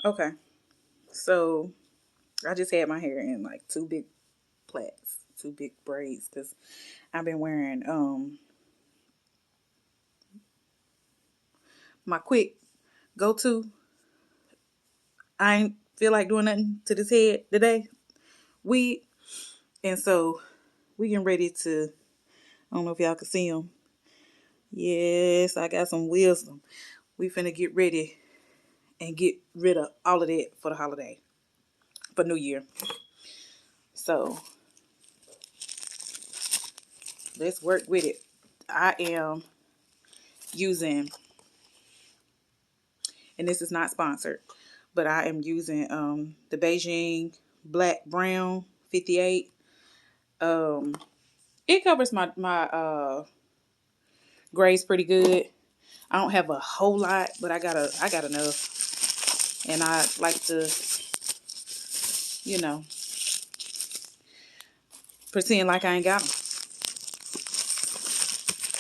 Okay, so I just had my hair in like two big plaits, two big braids, because I've been wearing my quick go-to. I ain't feel like doing nothing to this head today. We and so we getting ready to. I don't know if y'all can see them. Yes, I got some wisdom. We finna get ready and get rid of all of that for the holiday, for New Year. So let's work with it. I am using, and this is not sponsored, but I am using the Beijing Black Brown 58. Um, it covers my grays pretty good. I don't have a whole lot, but I got enough, and I like to, you know, pretend like I ain't got them.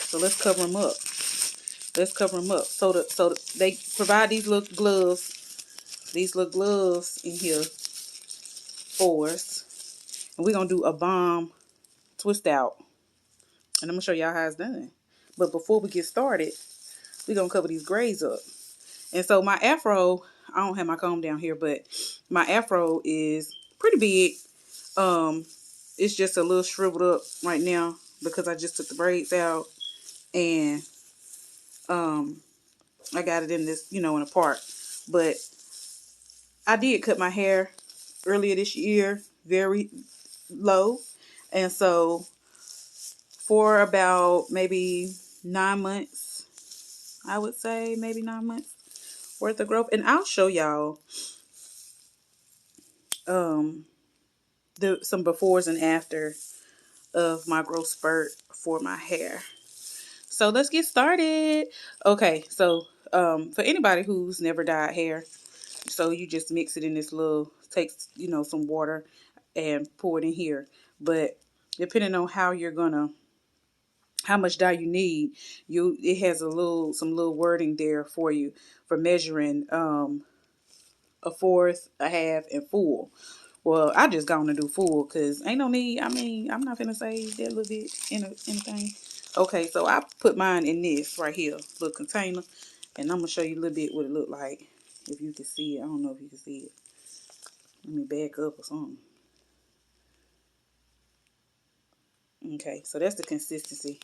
So let's cover them up. Let's cover them up. They provide these little gloves in here for us, and we're gonna do a bomb twist out, and I'm gonna show y'all how it's done. But before we get started, we're gonna cover these grays up. And so my afro, I don't have my comb down here, but my afro is pretty big. Um, it's just a little shriveled up right now because I just took the braids out, and I got it in this, in a part. But I did cut my hair earlier this year, very low. And so for about maybe 9 months, I would say maybe 9 months worth of growth. And I'll show y'all um some befores and after of my growth spurt for my hair. So let's get started. Okay, so for anybody who's never dyed hair, so you just mix it in this little, takes, some water and pour it in here. But depending on how much dye you need, it has some little wording there for you for measuring a fourth, a half, and full. Well, I just gonna do full because ain't no need. I mean, I'm not gonna save that little bit in anything. Okay, so I put mine in this right here, little container, and I'm gonna show you a little bit what it look like. If you can see it, I don't know if you can see it. Let me back up or something. Okay, so that's the consistency.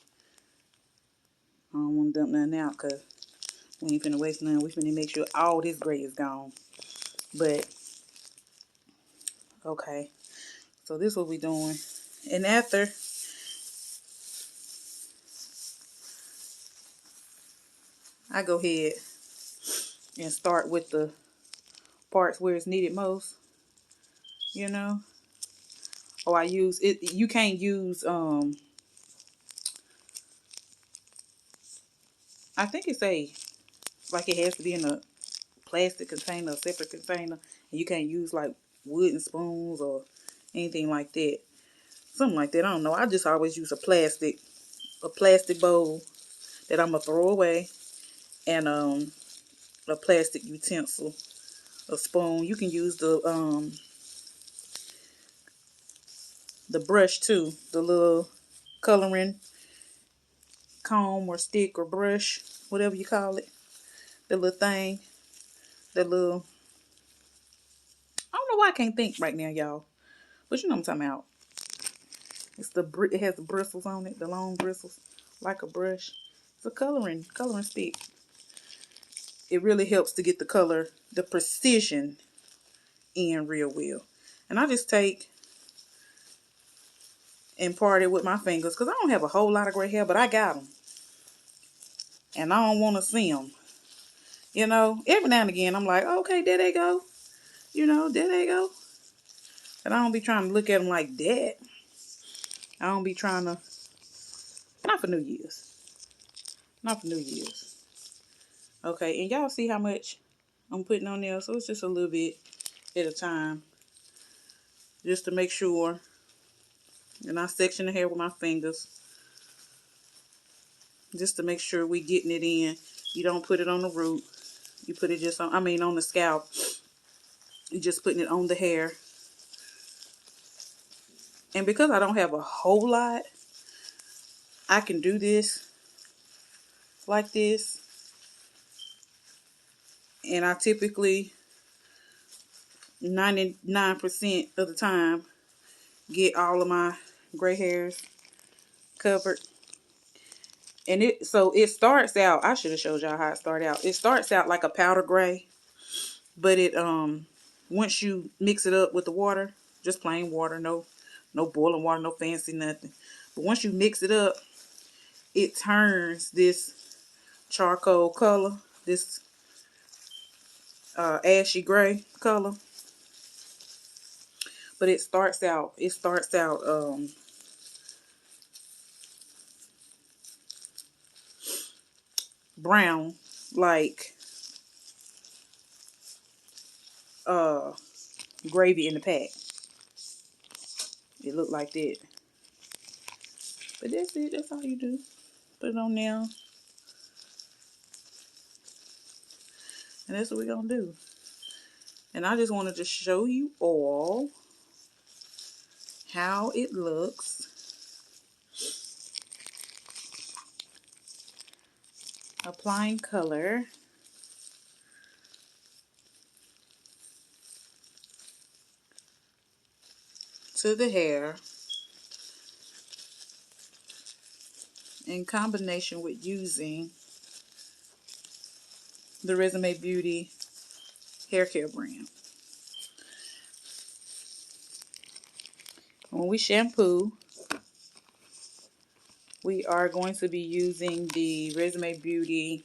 I don't want to dump nothing out because we ain't finna waste nothing. We finna make sure all this gray is gone. But, okay, so this is what we doing. And after, I go ahead and start with the parts where it's needed most, you know. Or I use it. You can't use I think it's like it has to be in a plastic container, a separate container, and you can't use like wooden spoons or anything like that. Something like that. I don't know. I just always use a plastic bowl that I'm gonna throw away, and a plastic utensil, a spoon. You can use the brush too, the little coloring comb or stick or brush, whatever you call it. The little thing, the little, I don't know why I can't think right now, y'all. But you know what I'm talking about. It has the bristles on it, the long bristles, like a brush. It's a coloring stick. It really helps to get the color, the precision in real well. And I just take and part it with my fingers because I don't have a whole lot of gray hair, but I got them. And I don't want to see them. Every now and again, I'm like, okay, there they go. There they go. And I don't be trying to look at them like that. I don't be trying to, not for New Year's. Not for New Year's. Okay, and y'all see how much I'm putting on there? So it's just a little bit at a time. Just to make sure. And I section the hair with my fingers. Just to make sure we getting it in. You don't put it on the root. You put it just on the scalp. You're just putting it on the hair. And because I don't have a whole lot, I can do this like this. And I typically, 99% of the time, get all of my gray hairs covered. And so it starts out, I should have showed y'all how it started out. It starts out like a powder gray, but it once you mix it up with the water, just plain water, no boiling water, no fancy nothing. But once you mix it up, it turns this charcoal color, this ashy gray color. But it starts out brown, like gravy in the pack. It looked like that. But that's it. That's all you do. Put it on now. And that's what we're going to do. And I just wanted to show you all how it looks. Applying color. To the hair. In combination with using the Résumé Beauty hair care brand. When we shampoo, we are going to be using the Résumé Beauty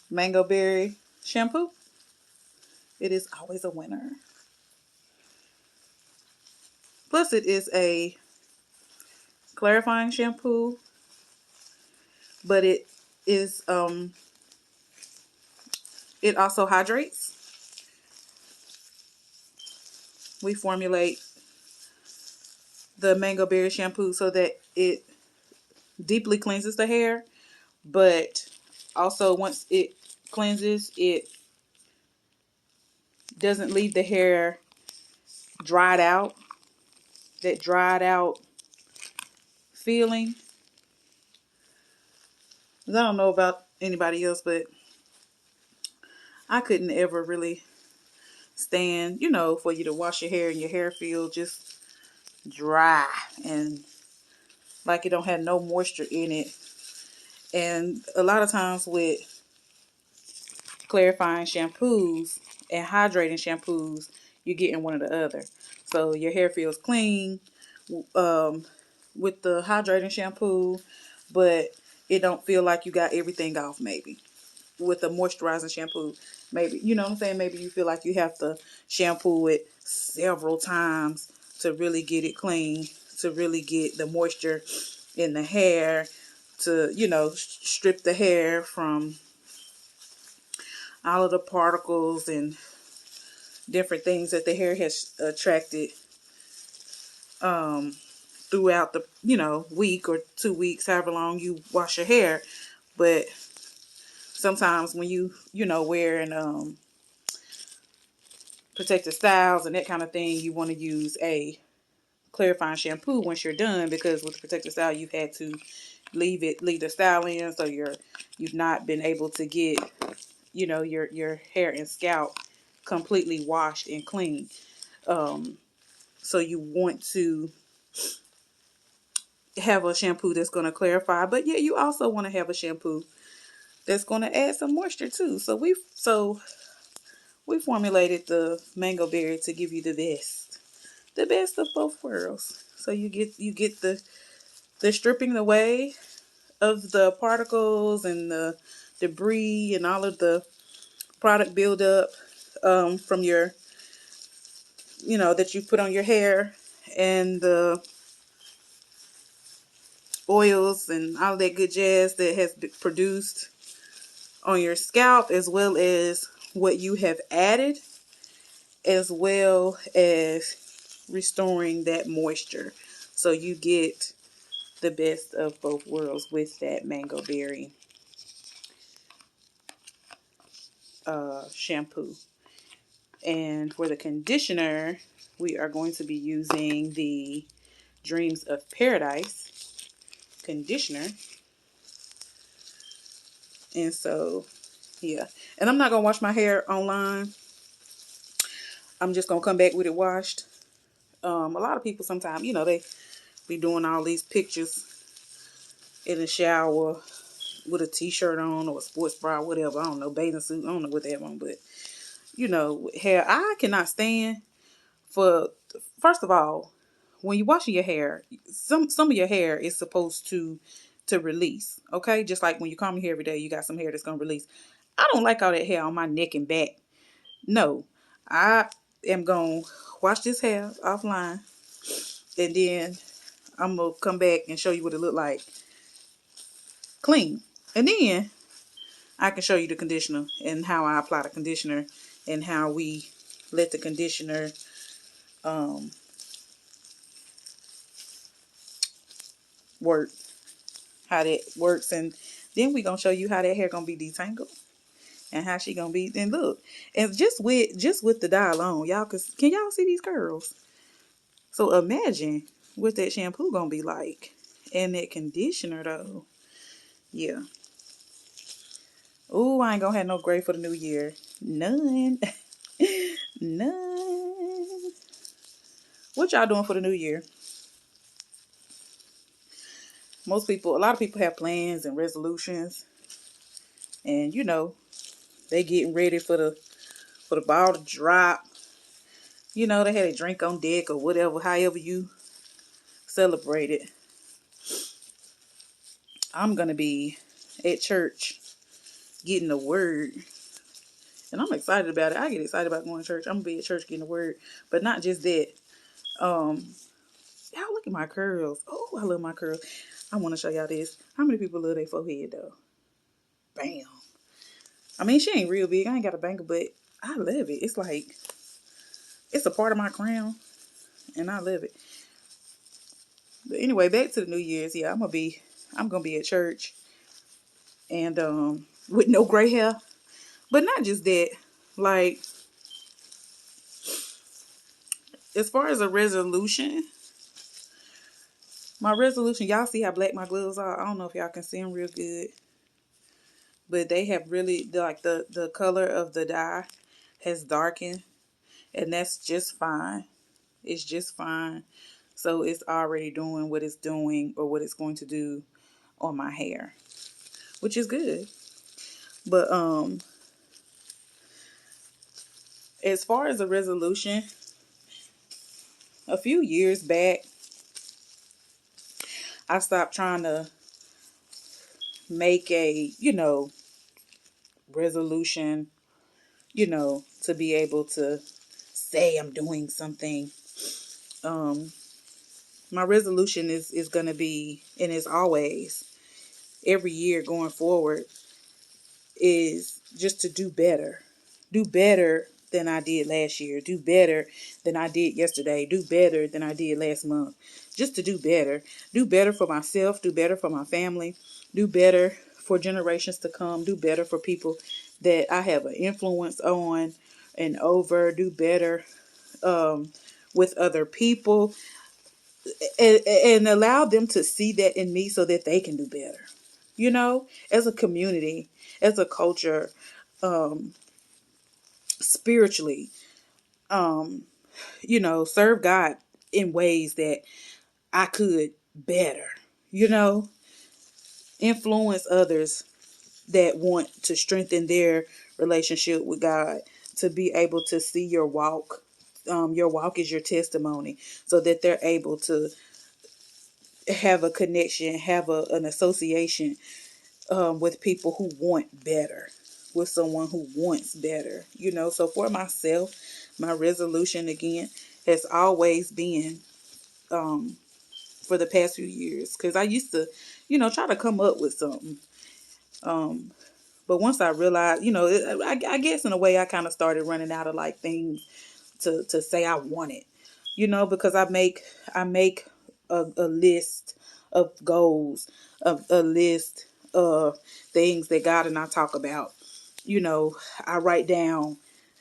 Mango Berry shampoo. It is always a winner. Plus, it is a clarifying shampoo, but it is it also hydrates. We formulate the Mango Berry shampoo so that it deeply cleanses the hair, but also once it cleanses, it doesn't leave the hair dried out. That dried out feeling. I don't know about anybody else, but I couldn't ever really stand, for you to wash your hair and your hair feel just dry and like it don't have no moisture in it. And a lot of times with clarifying shampoos and hydrating shampoos, you're getting one or the other. So your hair feels clean with the hydrating shampoo, but it don't feel like you got everything off maybe. With a moisturizing shampoo, maybe, you know what I'm saying? Maybe you feel like you have to shampoo it several times to really get it clean, to really get the moisture in the hair, to, strip the hair from all of the particles and different things that the hair has attracted throughout the, week or 2 weeks, however long you wash your hair. But sometimes when wearing protective styles and that kind of thing, you want to use a clarifying shampoo once you're done, because with the protective style you've had to leave the style in, so you've not been able to get your hair and scalp completely washed and clean. So you want to have a shampoo that's going to clarify, but yeah, you also want to have a shampoo that's going to add some moisture too. So we formulated the Mango Berry to give you the best of both worlds. So you get the stripping away of the particles and the debris and all of the product buildup from your, that you put on your hair, and the oils and all that good jazz that has been produced on your scalp, as well as what you have added, as well as restoring that moisture. So you get the best of both worlds with that Mango Berry shampoo. And for the conditioner, we are going to be using the Dreams of Paradise conditioner. And so, yeah. And I'm not going to wash my hair online. I'm just going to come back with it washed. A lot of people sometimes, they be doing all these pictures in the shower with a t-shirt on or a sports bra, whatever. I don't know, bathing suit. I don't know what they have on, but, hair. I cannot stand for, first of all, when you're washing your hair, some of your hair is supposed to release, okay? Just like when you comb your hair every day, you got some hair that's going to release. I don't like all that hair on my neck and back. No, I am going to wash this hair offline, and then I'm going to come back and show you what it look like clean. And then I can show you the conditioner and how I apply the conditioner and how we let the conditioner work, how that works. And then we gonna show you how that hair gonna be detangled and how she gonna be. And look, and just with the dye alone, y'all can y'all see these curls? So imagine what that shampoo gonna be like and that conditioner though. Yeah. Oh, I ain't gonna have no gray for the new year. None. None. What y'all doing for the new year? A lot of people have plans and resolutions, and they getting ready for the ball to drop. They had a drink on deck or whatever, however you celebrate it. I'm gonna be at church getting the word, and I'm excited about it. I get excited about going to church. I'm gonna be at church getting the word, but not just that. Y'all look at my curls. Oh, I love my curls. I want to show y'all this. How many people love their forehead though? Bam. I mean, she ain't real big. I ain't got a bangle, but I love it. It's like, it's a part of my crown, and I love it. But anyway, back to the New Year's. Yeah, I'm gonna be at church, and with no gray hair. But not just that. Like, as far as a resolution, my resolution, y'all see how black my gloves are? I don't know if y'all can see them real good, but they have really, like, the color of the dye has darkened, and that's just fine. It's just fine. So it's already doing what it's doing or what it's going to do on my hair, which is good. But as far as a resolution, a few years back, I stopped trying to make a, resolution, to be able to say I'm doing something. My resolution is going to be, and is always, every year going forward, is just to do better. Do better than I did last year. Do better than I did yesterday. Do better than I did last month. Just to do better. Do better for myself. Do better for my family. Do better for generations to come. Do better for people that I have an influence on and over. Do better with other people. And allow them to see that in me so that they can do better. As a community, as a culture, spiritually, serve God in ways that I could better, you know, influence others that want to strengthen their relationship with God, to be able to see your walk. Your walk is your testimony, so that they're able to have a connection, have an association with people who want better, with someone who wants better, So for myself, my resolution again has always been, for the past few years, because I used to, try to come up with something. But once I realized, I guess in a way I kind of started running out of like things to say I wanted, because I make a list of goals, of a list of things that God and I talk about. I write down,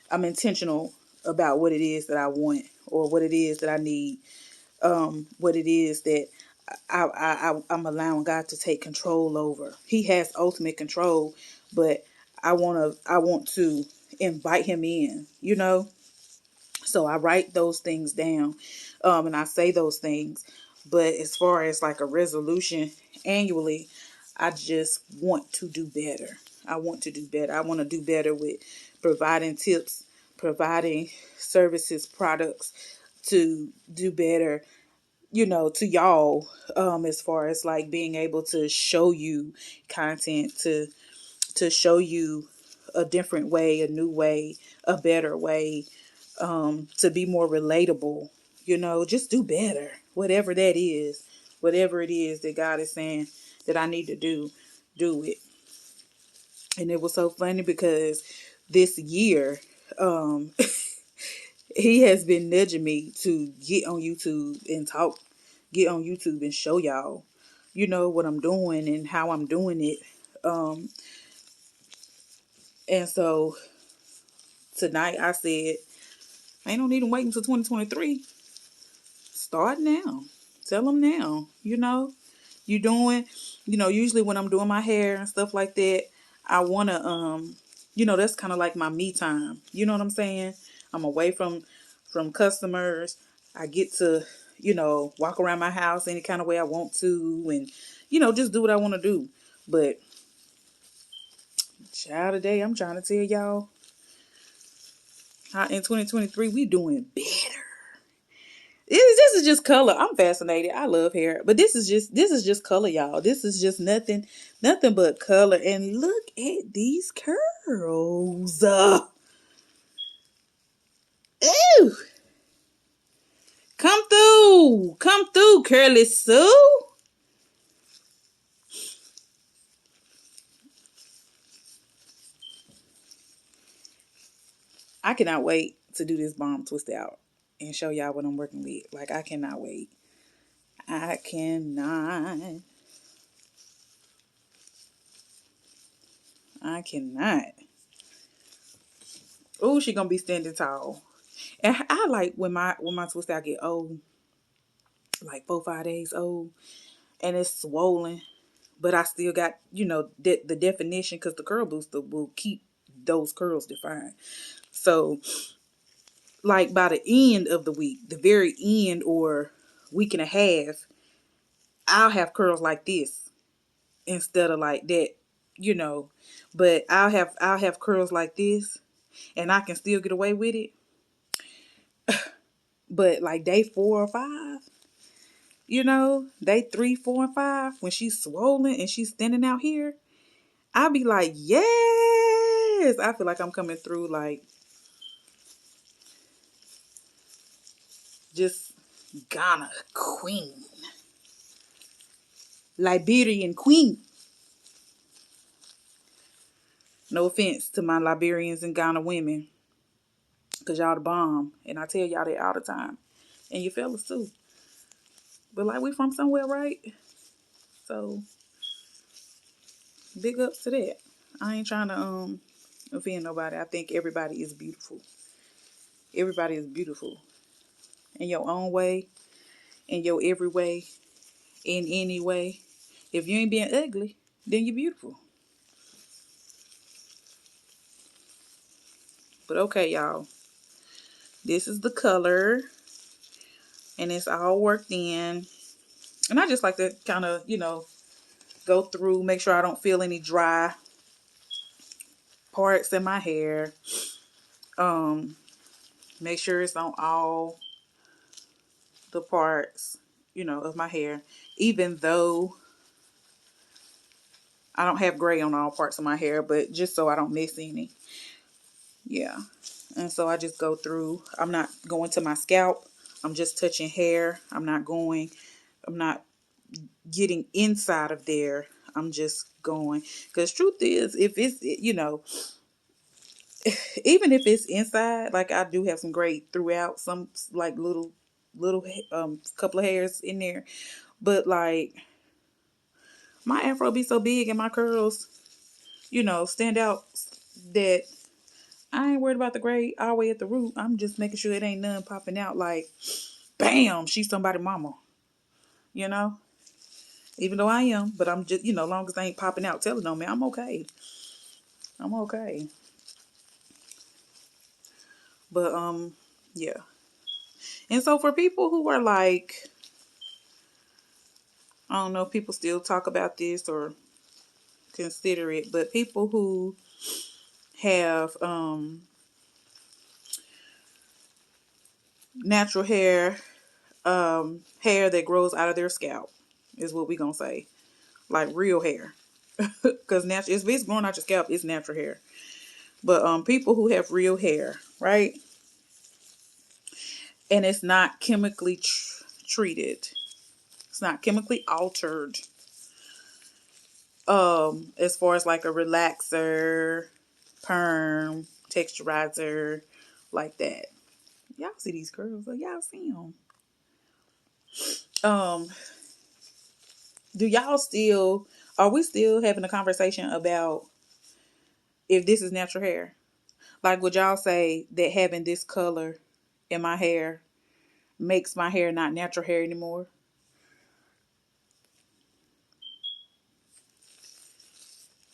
I'm intentional about what it is that I want or what it is that I need. What it is that I'm allowing God to take control over. He has ultimate control, but I want to invite him in, you know? So I write those things down, and I say those things. But as far as like a resolution annually, I just want to do better. I want to do better. I want to do better with providing tips, providing services, products to do better, you know, to y'all, as far as like being able to show you content, to show you a different way, a new way, a better way, to be more relatable, you know, just do better, whatever it is that God is saying that I need to do it. And it was so funny because this year, um, he has been nudging me to get on YouTube and talk, get on YouTube and show y'all, you know, what I'm doing and how I'm doing it. And so tonight I said, ain't no need to wait until 2023. Start now. Tell them now, you know, you doing, you know, usually when I'm doing my hair and stuff like that, I want to, you know, that's kind of like my me time. You know what I'm saying? I'm away from customers. I get to, you know, walk around my house any kind of way I want to and, you know, just do what I want to do. But child, today I'm trying to tell y'all how in 2023 we doing better. This is just color. I'm fascinated. I love hair, but this is just color, y'all. This is just nothing but color. And look at these curls. Ew. Come through, Curly Sue. I cannot wait to do this bomb twist out and show y'all what I'm working with. Like I cannot wait. I cannot. I cannot. Oh, she gonna be standing tall. And I like when my twist out get old, like 4 5 days old, and it's swollen, but I still got, you know, the definition because the curl booster will keep those curls defined. So, like by the end of the week, the very end or week and a half, I'll have curls like this instead of like that, you know. But I'll have curls like this, and I can still get away with it. But like day 4 or 5, you know, day 3, 4, and 5, when she's swollen and she's standing out here, I'll be like, yes. I feel like I'm coming through like just Ghana queen, Liberian queen. No offense to my Liberians and Ghana women, cause y'all the bomb, and I tell y'all that all the time, and you fellas too. But like we from somewhere, right? So big ups to that. I ain't trying to offend nobody. I think everybody is beautiful. Everybody is beautiful in your own way, in your every way, in any way. If you ain't being ugly, then you're beautiful. But okay, y'all. This is the color. And it's all worked in. And I just like to kind of, you know, go through, make sure I don't feel any dry parts in my hair. Um, Make sure it's on all the parts, you know, of my hair. Even though I don't have gray on all parts of my hair, but just so I don't miss any. Yeah. And so I just go through. I'm not going to my scalp. I'm just touching hair. I'm not getting inside of there. I'm just going. Because truth is, if it's, you know, even if it's inside, like I do have some gray throughout, some like little couple of hairs in there. But like my afro be so big and my curls, you know, stand out that I ain't worried about the grade all the way at the root. I'm just making sure it ain't none popping out like, bam, she's somebody mama. You know? Even though I am, but I'm just, long as they ain't popping out telling on me, I'm okay. I'm okay. But yeah. And so for people who are like, I don't know if people still talk about this or consider it, but people who have natural hair that grows out of their scalp is what we gonna say. Like real hair. Because natural, if it's growing out your scalp, it's natural hair. But people who have real hair, right? And it's not chemically treated. It's not chemically altered. As far as like a relaxer, perm, texturizer, like that. Y'all see these curls? Y'all see them? Um, do y'all still? Are we still having a conversation about if this is natural hair? Like, would y'all say that having this color in my hair makes my hair not natural hair anymore?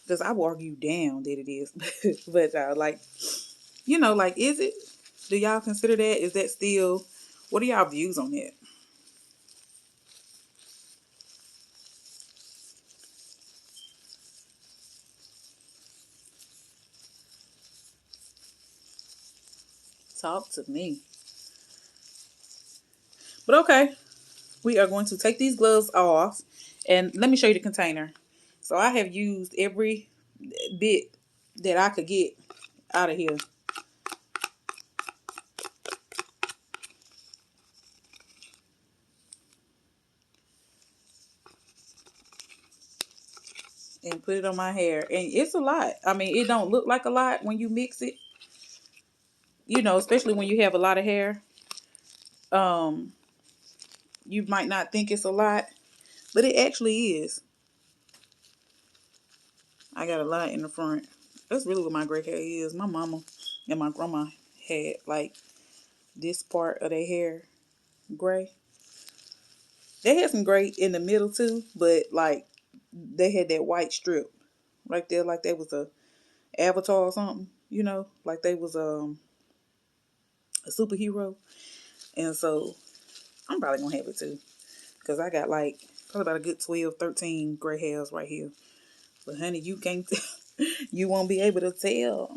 Because I will argue down that it is, but like, like, is it? Do y'all consider that? Is that still? What are y'all views on that? Talk to me. But okay, we are going to take these gloves off, and let me show you the container. So I have used every bit that I could get out of here. And put it on my hair. And it's a lot. I mean, it don't look like a lot when you mix it. Especially when you have a lot of hair. Um, you might not think it's a lot, but it actually is. I got a lot in the front. That's really what my gray hair is. My mama and my grandma had like this part of their hair gray. They had some gray in the middle too, but like they had that white strip right there, like they was a avatar or something, like they was a superhero. And so I'm probably gonna have it too, because I got like probably about a good 12, 13 gray hairs right here. But honey, you can't, you won't be able to tell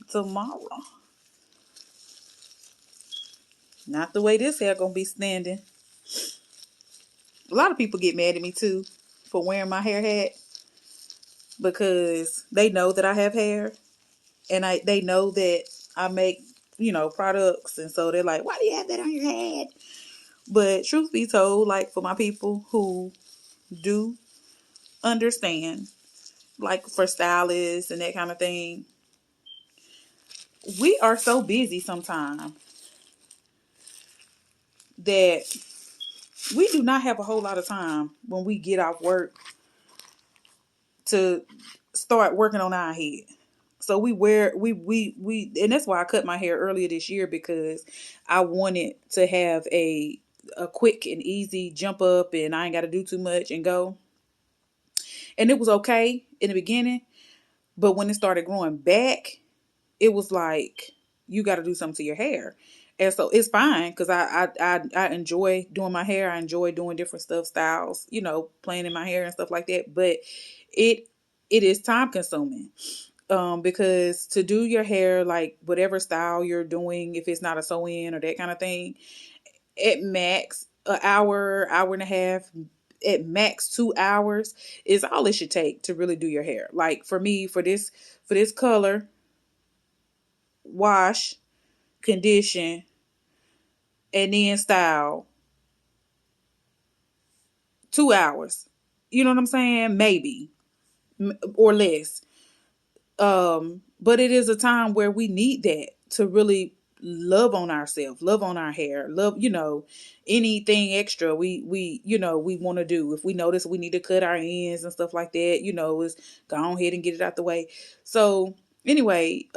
tomorrow. Not the way this hair gonna be standing. A lot of people get mad at me too for wearing my hair hat because they know that I have hair, and they know that I make products, and so they're like, "Why do you have that on your head?" But truth be told, like for my people who do understand, like for stylists and that kind of thing, we are so busy sometimes that we do not have a whole lot of time when we get off work to start working on our head. So and that's why I cut my hair earlier this year, because I wanted to have a quick and easy jump up, and I ain't got to do too much and go. And it was okay in the beginning, but when it started growing back, it was like you got to do something to your hair. And so it's fine because I enjoy doing my hair. I enjoy doing different styles, playing in my hair and stuff like that. But it it is time consuming. Because to do your hair, like whatever style you're doing, if it's not a sew-in or that kind of thing, at max an hour, hour and a half, at max 2 hours is all it should take to really do your hair. Like for me, for this color, wash, condition, and then style, 2 hours. You know what I'm saying? Maybe or less. But it is a time where we need that to really love on ourselves, love on our hair, love, anything extra we want to do. If we notice we need to cut our ends and stuff like that, is go ahead and get it out the way. So anyway,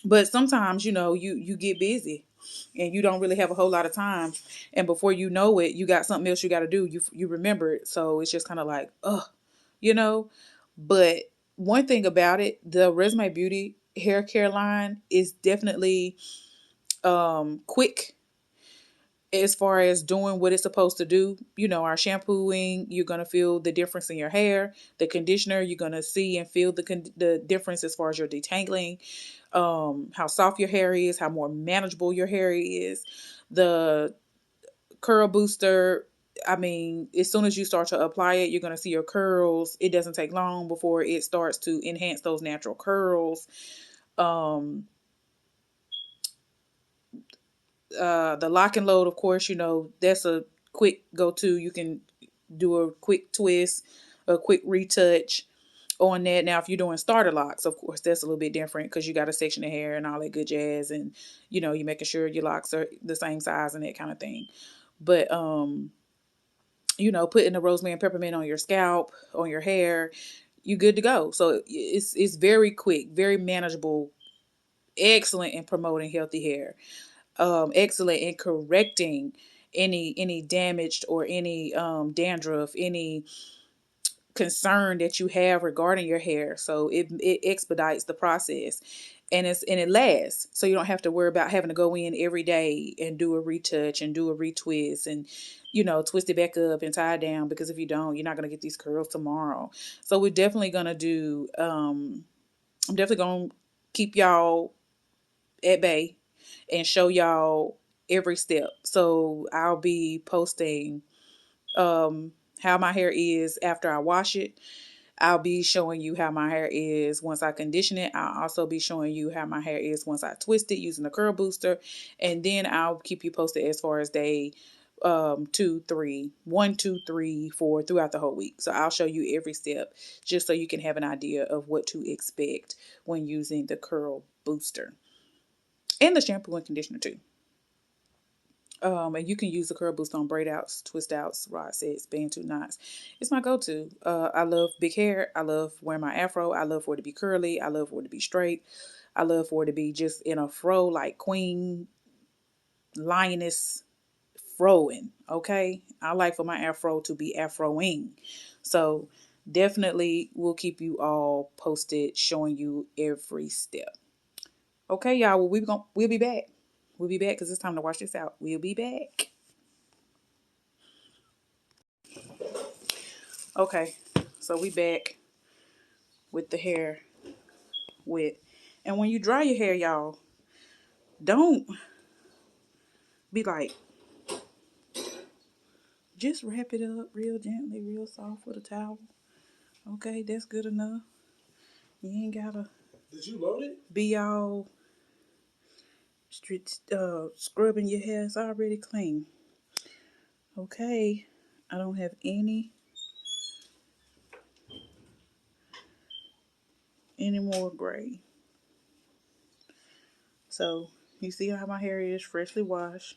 But sometimes, you know, you get busy and you don't really have a whole lot of time, and before you know it, you got something else you got to do. You remember it, so it's just kind of like, you know. But one thing about it, the Resume Beauty hair care line is definitely quick as far as doing what it's supposed to do. You know, our shampooing, you're going to feel the difference in your hair. The conditioner, you're going to see and feel the difference as far as your detangling, how soft your hair is, how more manageable your hair is. The curl booster, I mean, as soon as you start to apply it, you're going to see your curls. It doesn't take long before it starts to enhance those natural curls. Um, the lock and load, of course, you know, that's a quick go-to. You can do a quick twist, a quick retouch on that. Now, if you're doing starter locks, of course, that's a little bit different because you got to section the hair and all that good jazz, and you know, you're making sure your locks are the same size and that kind of thing. But you know, putting the rosemary and peppermint on your scalp, on your hair, you good to go. So it's very quick, very manageable, excellent in promoting healthy hair, excellent in correcting any damaged or any dandruff, any concern that you have regarding your hair. So it expedites the process, and it lasts. So you don't have to worry about having to go in every day and do a retouch and do a retwist and, you know, twist it back up and tie it down, because if you don't, you're not going to get these curls tomorrow. So we're definitely going to do I'm definitely going to keep y'all at bay and show y'all every step. So I'll be posting how my hair is after I wash it. I'll be showing you how my hair is once I condition it. I'll also be showing you how my hair is once I twist it using the curl booster. And then I'll keep you posted as far as day 2, 3, 1, 2, 3, 4 throughout the whole week. So I'll show you every step just so you can have an idea of what to expect when using the curl booster. And the shampoo and conditioner too. And you can use the curl boost on braid outs, twist outs, rod sets, bantu knots. It's my go-to. I love big hair. I love wearing my afro. I love for it to be curly. I love for it to be straight. I love for it to be just in a fro like queen lioness froing. Okay, I like for my afro to be afroing. So definitely we'll keep you all posted, showing you every step. Okay, y'all. Well, we'll be back. We'll be back because it's time to wash this out. We'll be back. Okay, so we back with the hair wet. And when you dry your hair, y'all, don't be like, just wrap it up real gently, real soft with a towel. Okay, that's good enough. You ain't gotta. Did you load it? Be all scrubbing your hair. It's already clean. Okay, I don't have any more gray. So you see how my hair is freshly washed,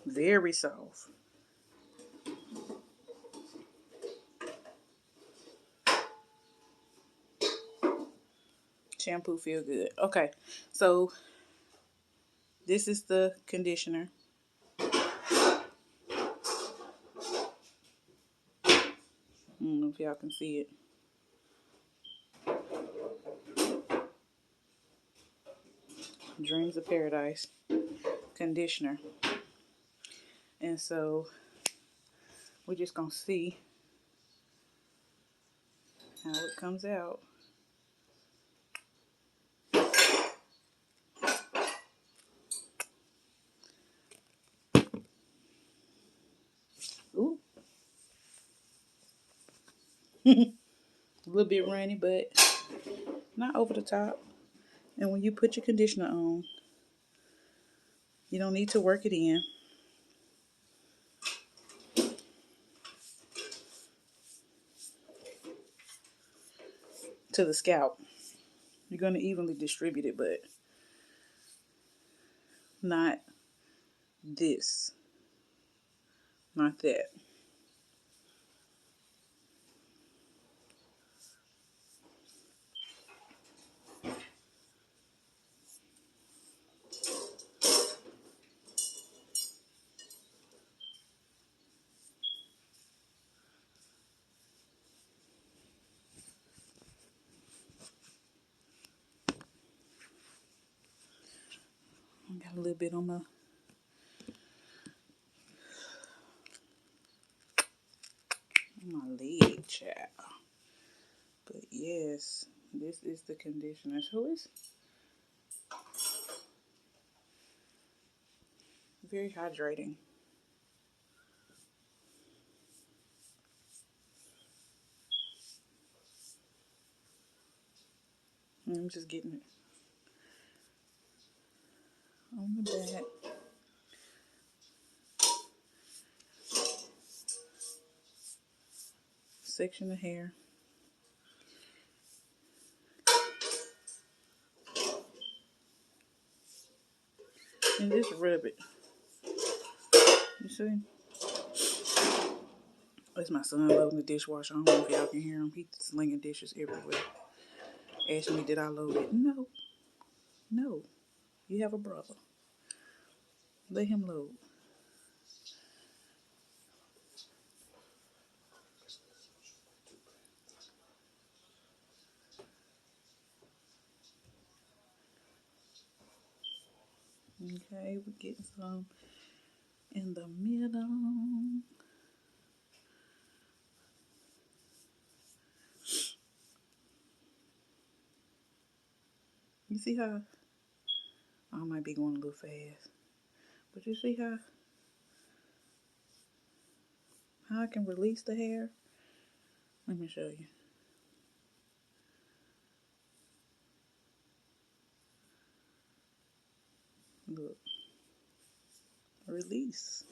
very soft. Shampoo feel good. Okay, so this is the conditioner. I don't know if y'all can see it. Dreams of Paradise conditioner. And so we're just gonna see how it comes out. Ooh, a little bit runny, but not over the top. And when you put your conditioner on, you don't need to work it in to the scalp. You're gonna evenly distribute it, but not this, not that. a little bit on my leg, child. But yes, this is the conditioner. So it's very hydrating. I'm just getting it on the back. Section of hair. And just rub it. You see? That's my son loading the dishwasher. I don't know if y'all can hear him. He's slinging dishes everywhere. Asking me, did I load it? No. No. You have a brother. Let him load. Okay, we're getting some in the middle. You see how I might be going a little fast, but you see how I can release the hair? Let me show you. Look, release.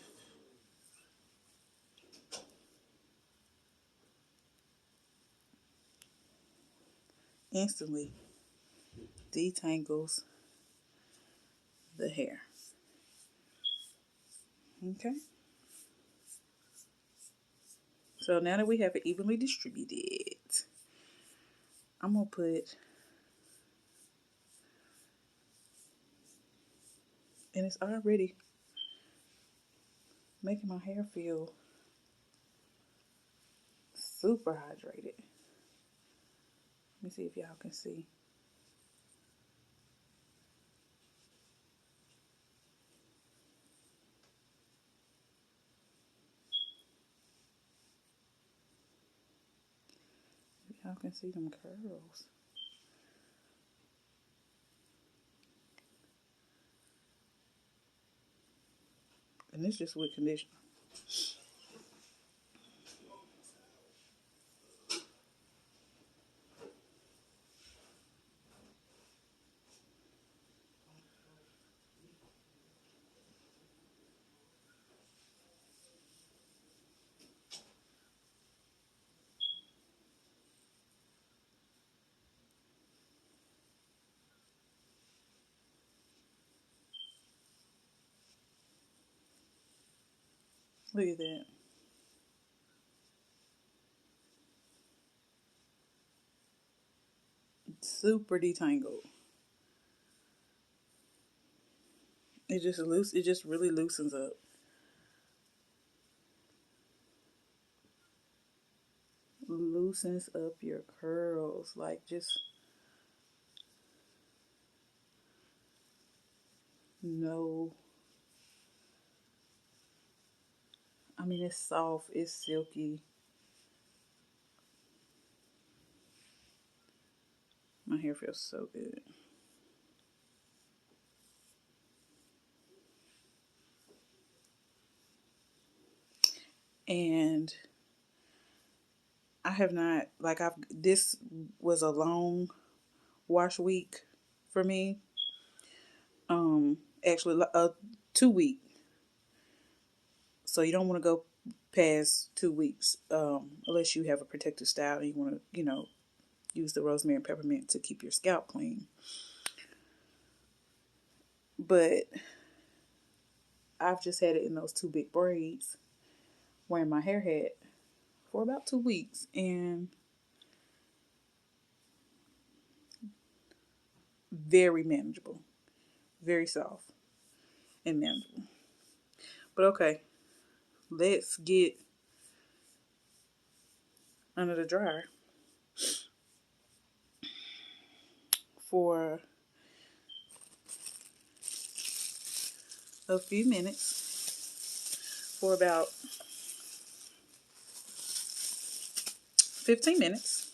Instantly detangles the hair. Okay. So now that we have it evenly distributed, I'm gonna put, and it's already making my hair feel super hydrated. Let me see if y'all can see. If y'all can see them curls. And it's just with conditioner. Look at that. It's super detangled. It just really loosens up. Loosens up your curls. Like just no. I mean, it's soft, it's silky. My hair feels so good. And I have not, this was a long wash week for me. Actually, 2 week. So you don't want to go past 2 weeks, unless you have a protective style and you want to, use the rosemary and peppermint to keep your scalp clean. But I've just had it in those two big braids, wearing my hair hat for about 2 weeks, and very manageable, very soft and manageable. But okay, let's get under the dryer for a few minutes for about 15 minutes.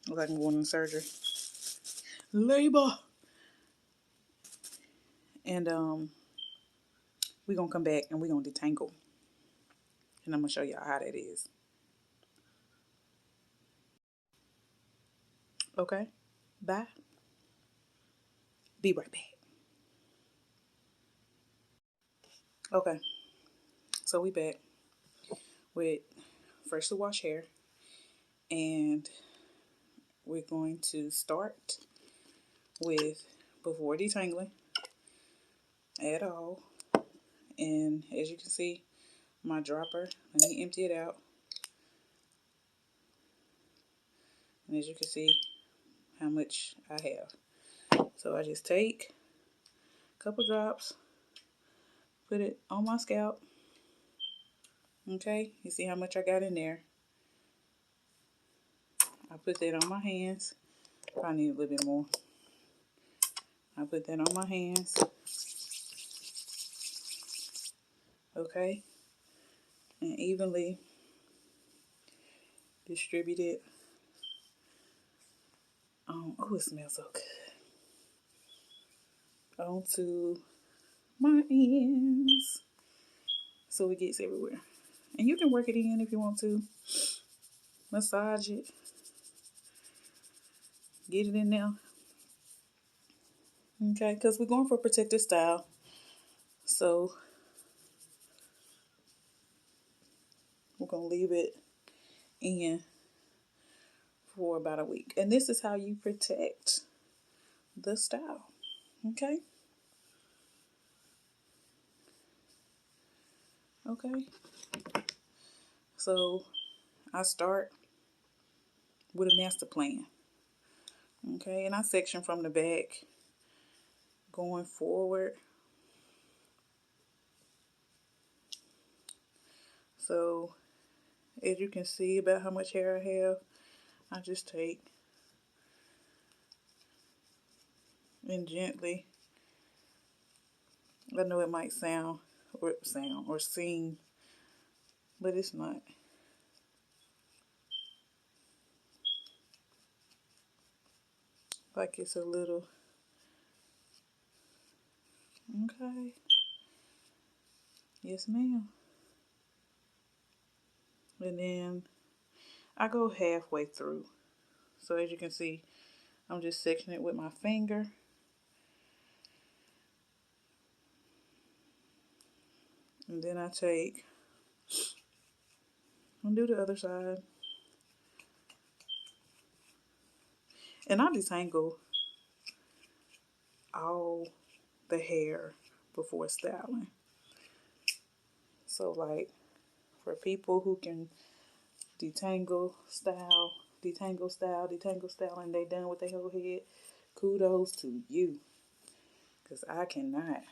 Like I'm going in surgery. Labor. And we're gonna come back and we're gonna detangle. And I'm gonna show y'all how that is. Okay? Bye. Be right back. Okay, so we back with freshly washed hair, and we're going to start with before detangling at all. And as you can see, my dropper, let me empty it out. And as you can see, how much I have. So I just take a couple drops, put it on my scalp. Okay, you see how much I got in there. I put that on my hands. Probably need a little bit more. I put that on my hands. Okay, and evenly distribute it. Oh, it smells so good. Onto my ends, so it gets everywhere. And you can work it in if you want to. Massage it. Get it in there. Okay, because we're going for protective style. So we're going to leave it in for about a week. And this is how you protect the style. Okay? Okay. So I start with a master plan. Okay, and I section from the back going forward. So as you can see about how much hair I have, I just take and gently, I know it might sound or seem, but it's not. Like it's a little, okay, yes ma'am. And then I go halfway through. So as you can see, I'm just sectioning it with my finger. And then I take and do the other side. And I detangle all the hair before styling. So like for people who can detangle style, and they done with their whole head, kudos to you. Because I cannot.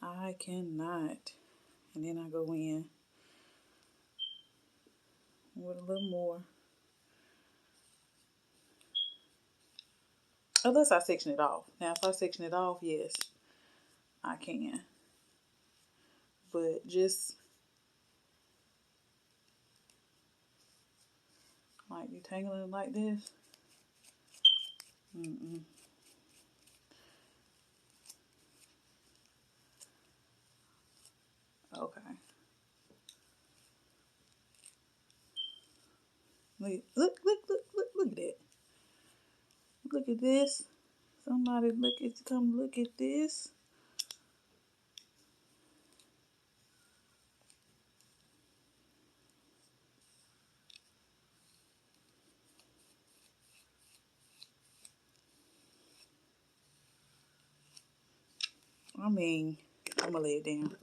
I cannot. And then I go in with a little more. Unless I section it off. Now, if I section it off, yes, I can. But just like detangling it like this. Okay. Look at that. Look at this. Somebody come look at this. I mean, I'm gonna lay it down.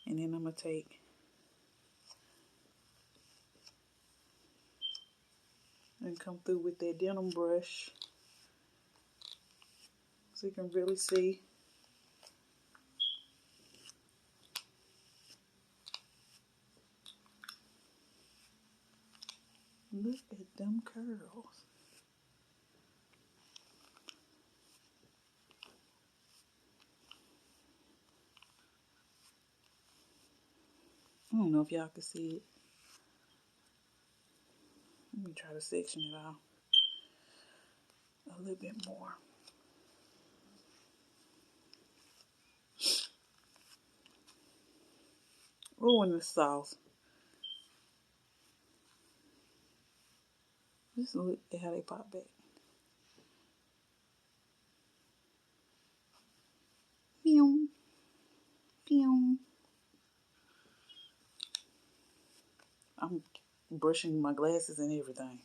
And then I'm gonna take and come through with that denim brush so you can really see. Look at them curls. I don't know if y'all can see it. Let me try to section it out a little bit more. Oh, and it's soft. Just look at how they pop back. Pew, pew. I'm brushing my glasses and everything.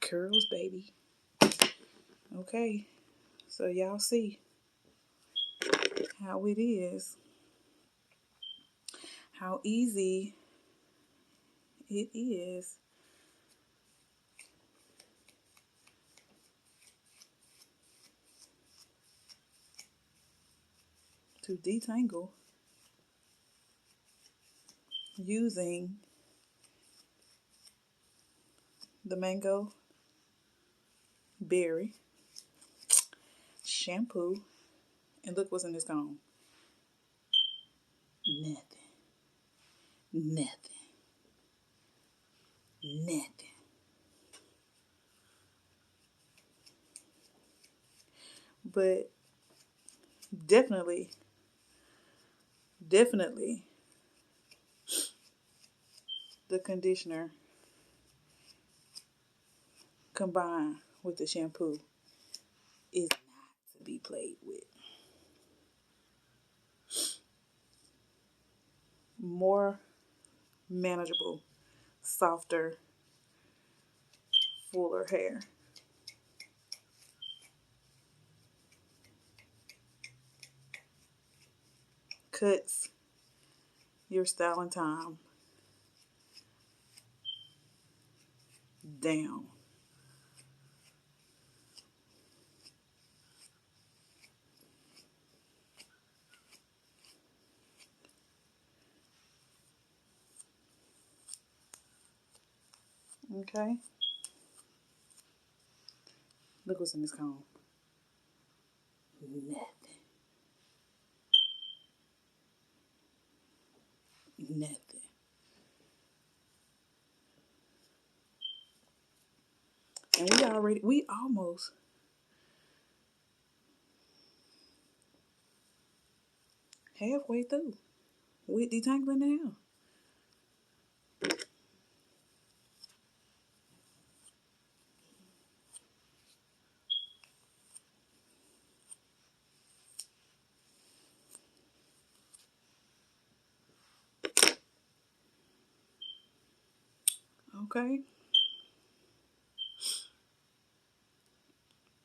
Curls, baby. Okay, so y'all see how it is, how easy it is to detangle using the mango berry shampoo. And look what's in this comb. Nothing. Nothing. Nothing. But definitely, definitely the conditioner combined with the shampoo is not to be played with. More manageable, softer, fuller hair. Cuts your styling time down. Okay? Look what's in this comb. Nothing. Nothing. And we almost halfway through with detangling the hair. Okay?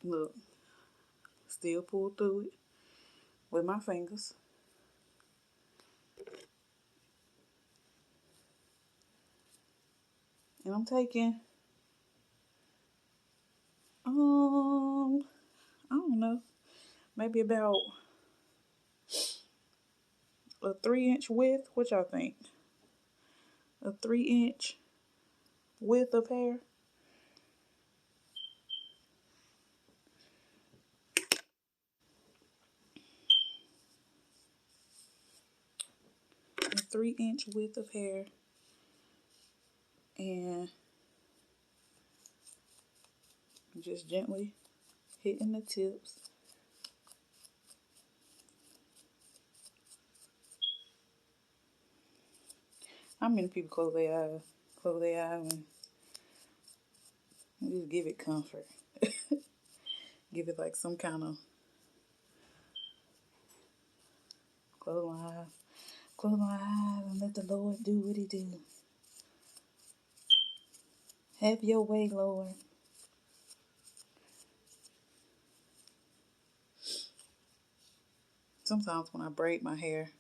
Look, still pull through it with my fingers. And I'm taking, I don't know, maybe about a 3-inch width. What y'all think? A 3-inch width of hair. A 3-inch width of hair. And just gently hitting the tips. How many people close their eyes and just give it comfort? Give it like some kind of close my eyes and let the Lord do what he do. Have your way, Lord. Sometimes when I braid my hair,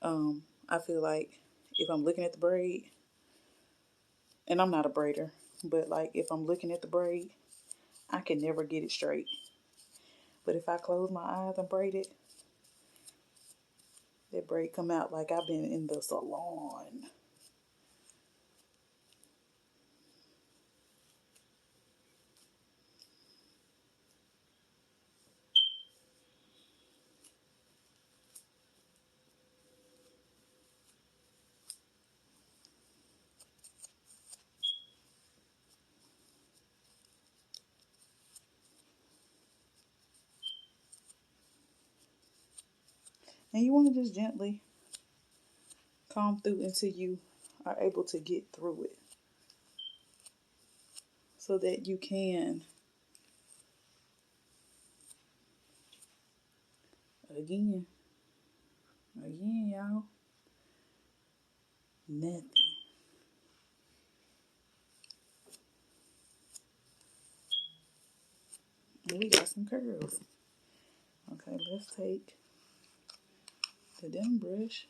I feel like if I'm looking at the braid, and I'm not a braider, but like if I'm looking at the braid, I can never get it straight. But if I close my eyes and braid it, That braid come out like I've been in the salon. And you want to just gently comb through until you are able to get through it, so that you can, again, y'all, nothing. And we got some curls. Okay, let's take the denim brush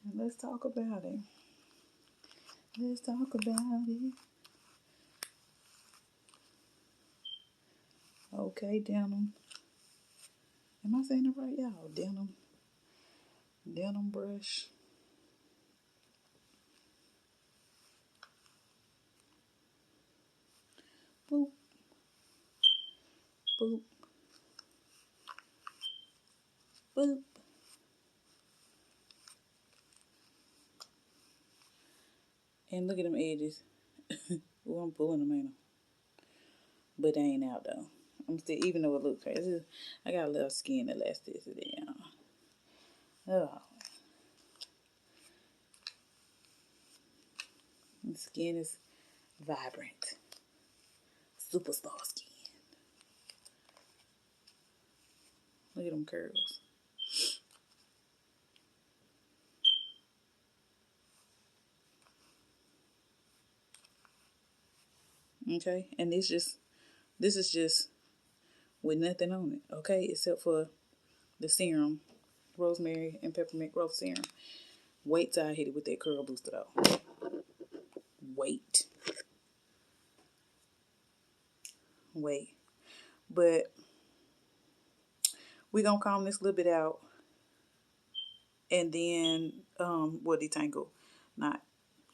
and let's talk about it. Let's talk about it. Okay, denim. Am I saying it right, y'all? Denim brush. Boop, boop, boop. And look at them edges. Ooh, I'm pulling them, ain't I? But they ain't out though. I'm still, even though it looks crazy, I got a little skin elasticity, y'all. Oh, the skin is vibrant. Superstar skin. Look at them curls. Okay, and this is just with nothing on it. Okay, except for the serum, rosemary and peppermint growth serum. Wait till I hit it with that curl booster though. Wait. Wait. But we're gonna comb this little bit out and then we'll detangle. Not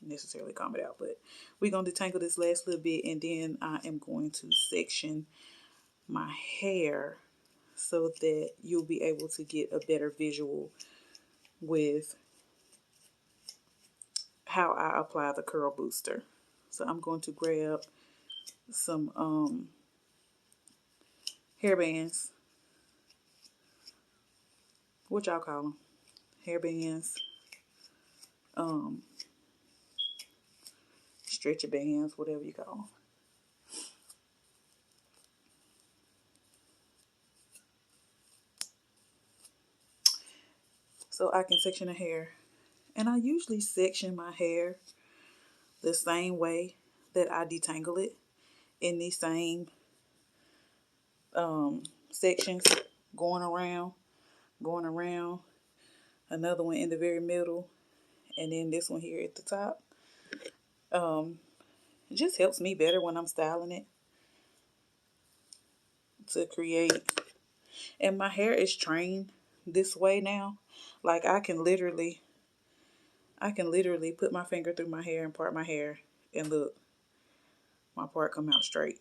necessarily comb it out, but we're gonna detangle this last little bit, and then I am going to section my hair so that you'll be able to get a better visual with how I apply the curl booster. So I'm going to grab some hair bands. What y'all call them? Hair bands. Stretchy bands, whatever you call them. So I can section the hair. And I usually section my hair the same way that I detangle it, in these same sections, going around, another one in the very middle, and then this one here at the top. It just helps me better when I'm styling it to create. And my hair is trained this way now. Like I can literally put my finger through my hair and part my hair, and look, my part come out straight.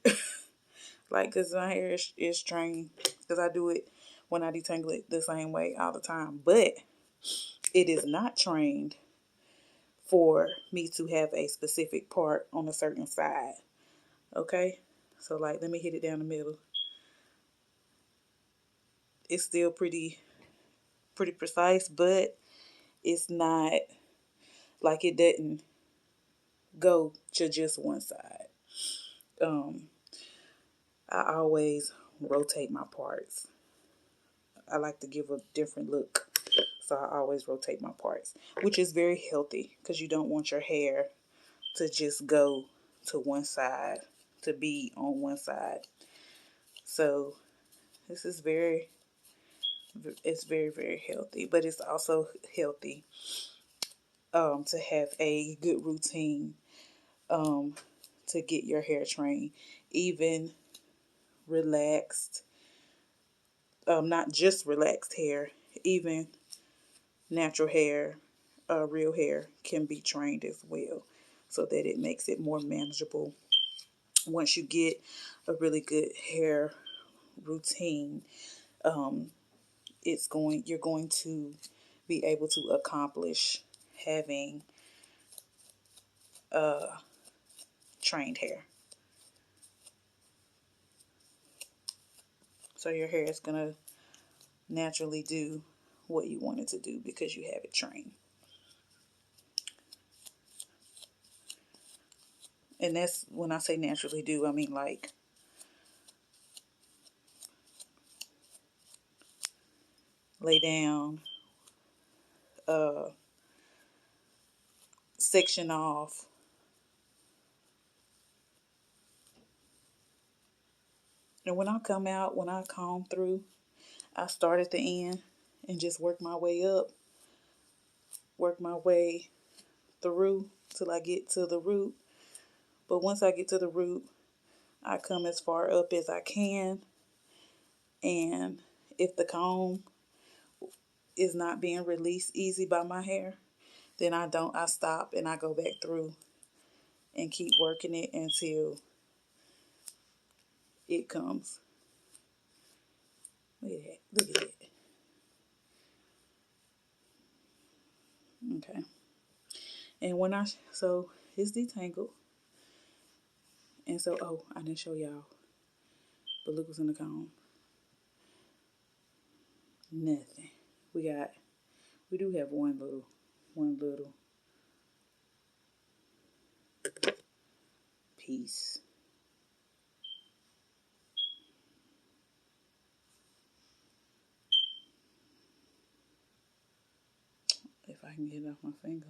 Like, cause my hair is trained, cause I do it when I detangle it the same way all the time. But it is not trained for me to have a specific part on a certain side. Okay, so like, let me hit it down the middle. It's still pretty precise, but it's not like, it didn't go to just one side. I always rotate my parts. I like to give a different look, so I always rotate my parts, which is very healthy because you don't want your hair to just go to one side, to be on one side. So this is it's very, very healthy, but it's also healthy to have a good routine, to get your hair trained, even relaxed, not just relaxed hair, even natural hair, real hair can be trained as well, so that it makes it more manageable. Once you get a really good hair routine, you're going to be able to accomplish having trained hair. So your hair is going to naturally do what you want it to do because you have it trained. And that's when I say naturally do, I mean like lay down, section off. And when I come out, when I comb through, I start at the end and just work my way up, work my way through till I get to the root. But once I get to the root, I come as far up as I can. And if the comb is not being released easy by my hair, then I stop and I go back through and keep working it until it comes. Look at that. Look at that. Okay. And so it's detangled. And so, oh, I didn't show y'all. But look what's in the comb. Nothing. We do have one little piece. If I can get it off my finger.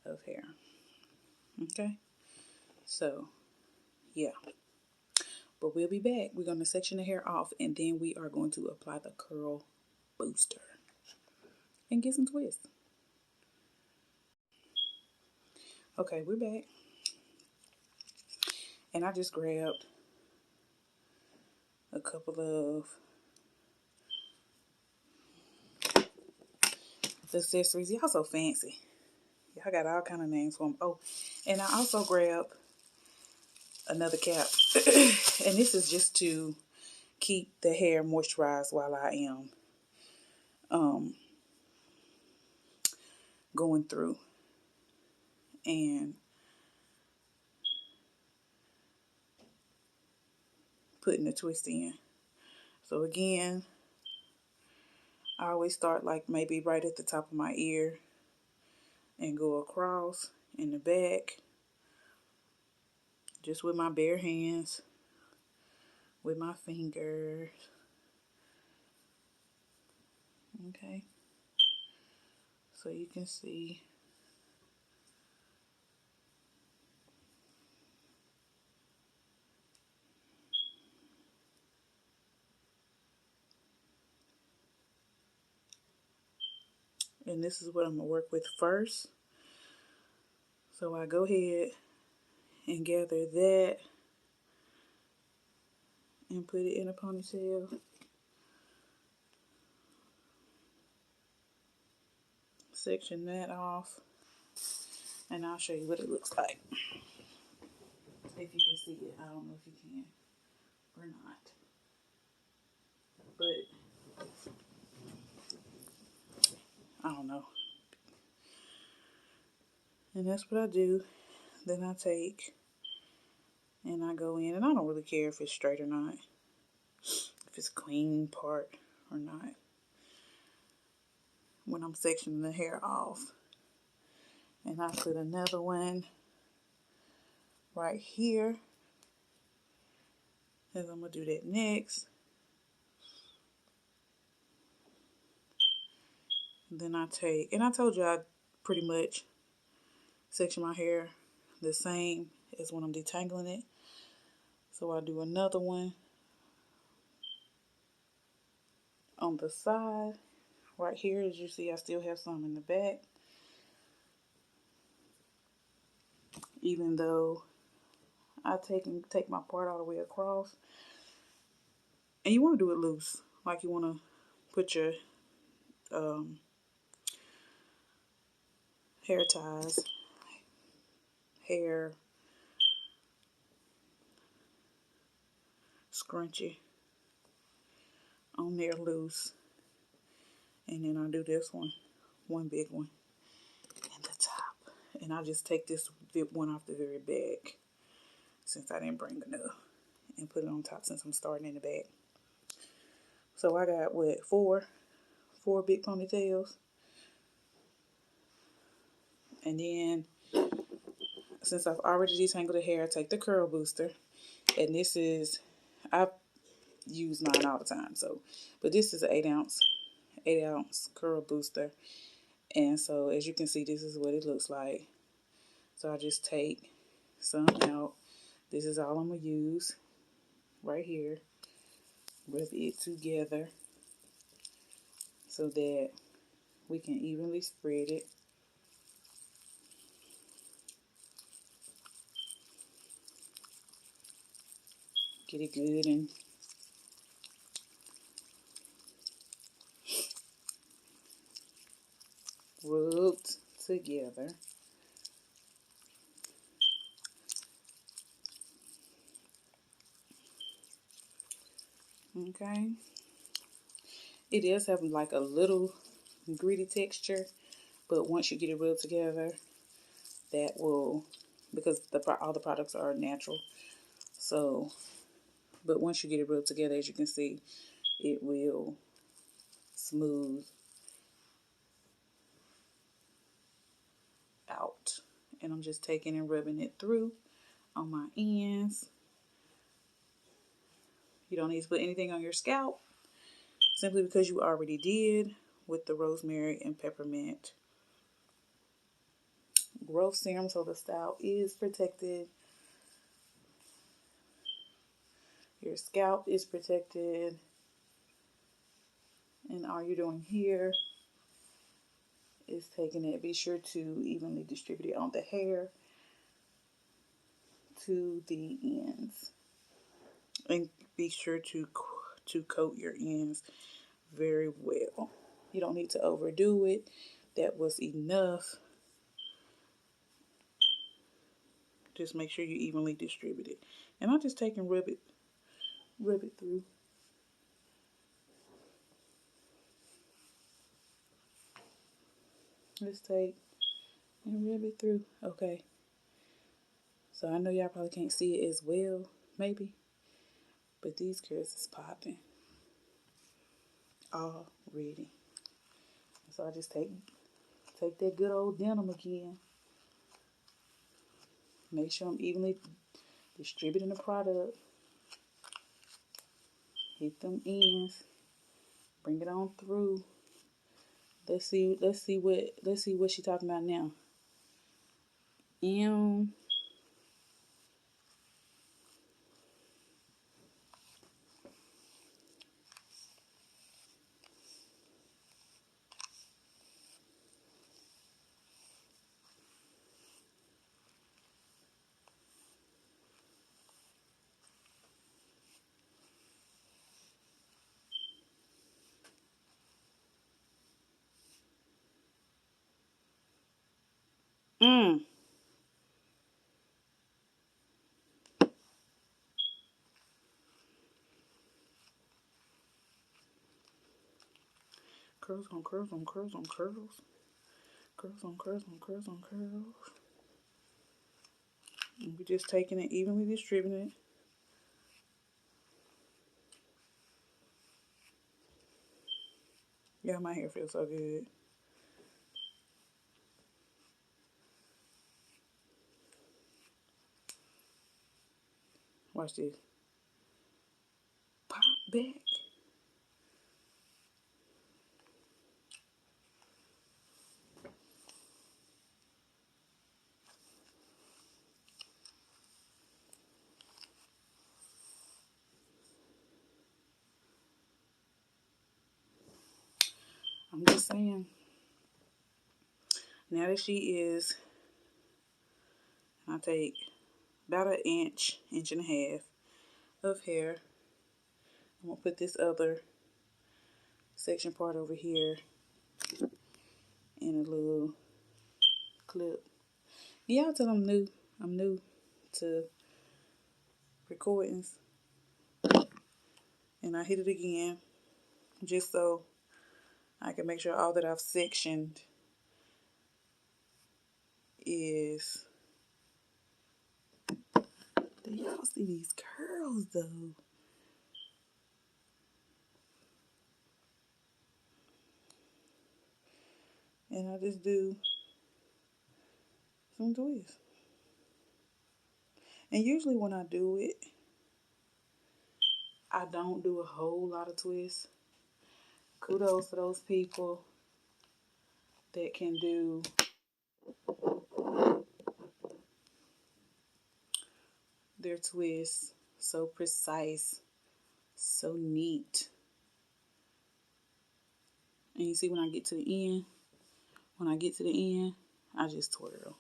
Of hair. Okay. So, yeah. But we'll be back. We're going to section the hair off and then we are going to apply the curl booster and get some twists. Okay, we're back. And I just grabbed a couple of accessories. Y'all so fancy. Y'all got all kind of names for them. Oh, and I also grabbed another cap. And this is just to keep the hair moisturized while I am going through and putting the twist in. So again, I always start like maybe right at the top of my ear and go across in the back just with my bare hands, with my fingers. Okay, so you can see. And this is what I'm going to work with first. So I go ahead and gather that and put it in a ponytail. Section that off. And I'll show you what it looks like. If you can see it. I don't know if you can or not. But I don't know. And that's what I do. Then I take and I go in. And I don't really care if it's straight or not. If it's clean part or not. When I'm sectioning the hair off. And I put another one right here. And I'm going to do that next. And then I take, and I told you I pretty much section my hair the same as when I'm detangling it. So I do another one on the side. Right here, as you see, I still have some in the back. even though I take my part all the way across. And you want to do it loose, like you want to put your hair ties, hair scrunchie on there loose. And then I'll do this one big one in the top. And I'll just take this one off the very back, since I didn't bring enough, and put it on top since I'm starting in the back. So I got what, four big ponytails. And then since I've already detangled the hair, I take the curl booster. And this is, I use mine all the time. So, but this is an 8 ounce curl booster. And so as you can see, this is what it looks like. So I just take some out. This is all I'm going to use right here. Rub it together so that we can evenly spread it. Get it good and rubbed together. Okay. It does have like a little gritty texture, but once you get it rubbed together, that will, because all the products are natural. So, but once you get it rubbed together, as you can see, it will smooth out. And I'm just taking and rubbing it through on my ends. You don't need to put anything on your scalp, simply because you already did with the rosemary and peppermint growth serum, so the scalp is protected. Your scalp is protected. And all you're doing here is taking it. Be sure to evenly distribute it on the hair to the ends. And be sure to coat your ends very well. You don't need to overdo it. That was enough. Just make sure you evenly distribute it. And I'll just take and rub it through. Let's take and rub it through. Okay. So I know y'all probably can't see it as well, maybe. But these curls is popping already. So I just take that good old denim again. Make sure I'm evenly distributing the product. Hit them ends. Bring it on through. Let's see what she talking about now. Mm. Curls on curls on curls on curls. Curls on curls on curls on curls. And we're just taking it, evenly distributing it. Yeah, my hair feels so good. Watch this. Pop back. I'm just saying. Now that she is, I take about an inch, inch and a half of hair. I'm gonna put this other section part over here in a little clip. Y'all tell I'm new. I'm new to recordings. And I hit it again just so I can make sure all that I've sectioned is... Do y'all see these curls though? And I just do some twists. And usually when I do it, I don't do a whole lot of twists. Kudos to those people that can do their twists so precise, so neat. And you see when I get to the end, I just twirl.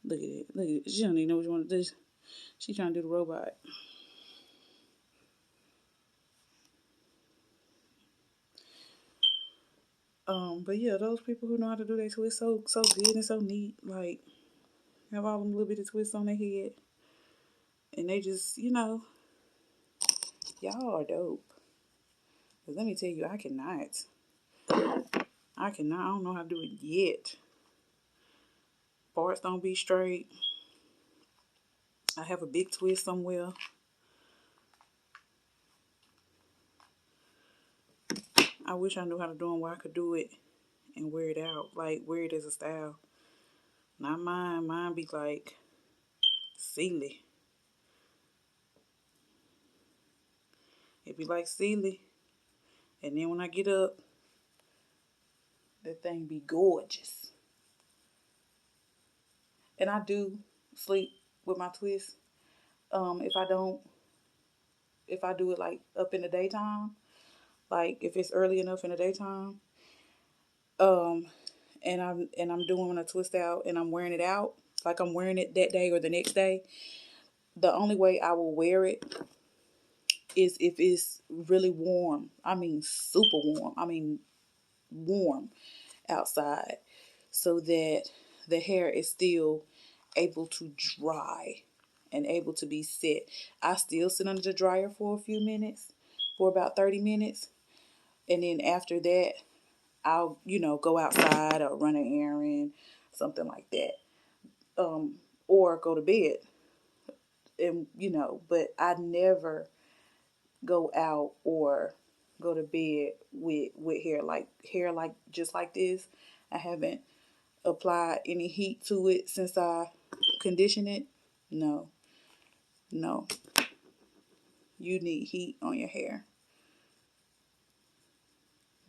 Look at it. Look at it. She don't even know what you want to do. She trying to do the robot. But yeah, those people who know how to do their twists so good and so neat, like have all them little bitty twists on their head, and they just, y'all are dope. Cause let me tell you, I cannot. I don't know how to do it yet. Parts don't be straight. I have a big twist somewhere. I wish I knew how to do them where I could do it and wear it out, like wear it as a style. Not mine. Mine be like silly. It be like silly. And then when I get up, that thing be gorgeous. And I do sleep with my twist. If I do it like up in the daytime, like if it's early enough in the daytime, um, and I'm doing a twist out and I'm wearing it out, like I'm wearing it that day or the next day, the only way I will wear it is if it's really warm. I mean super warm. I mean warm outside, so that the hair is still able to dry and able to be set. I still sit under the dryer for a few minutes, for about 30 minutes. And then after that, I'll, go outside or run an errand, something like that. Or go to bed. And, but I never go out or go to bed with hair like just like this. I haven't applied any heat to it since I conditioned it. No. You need heat on your hair.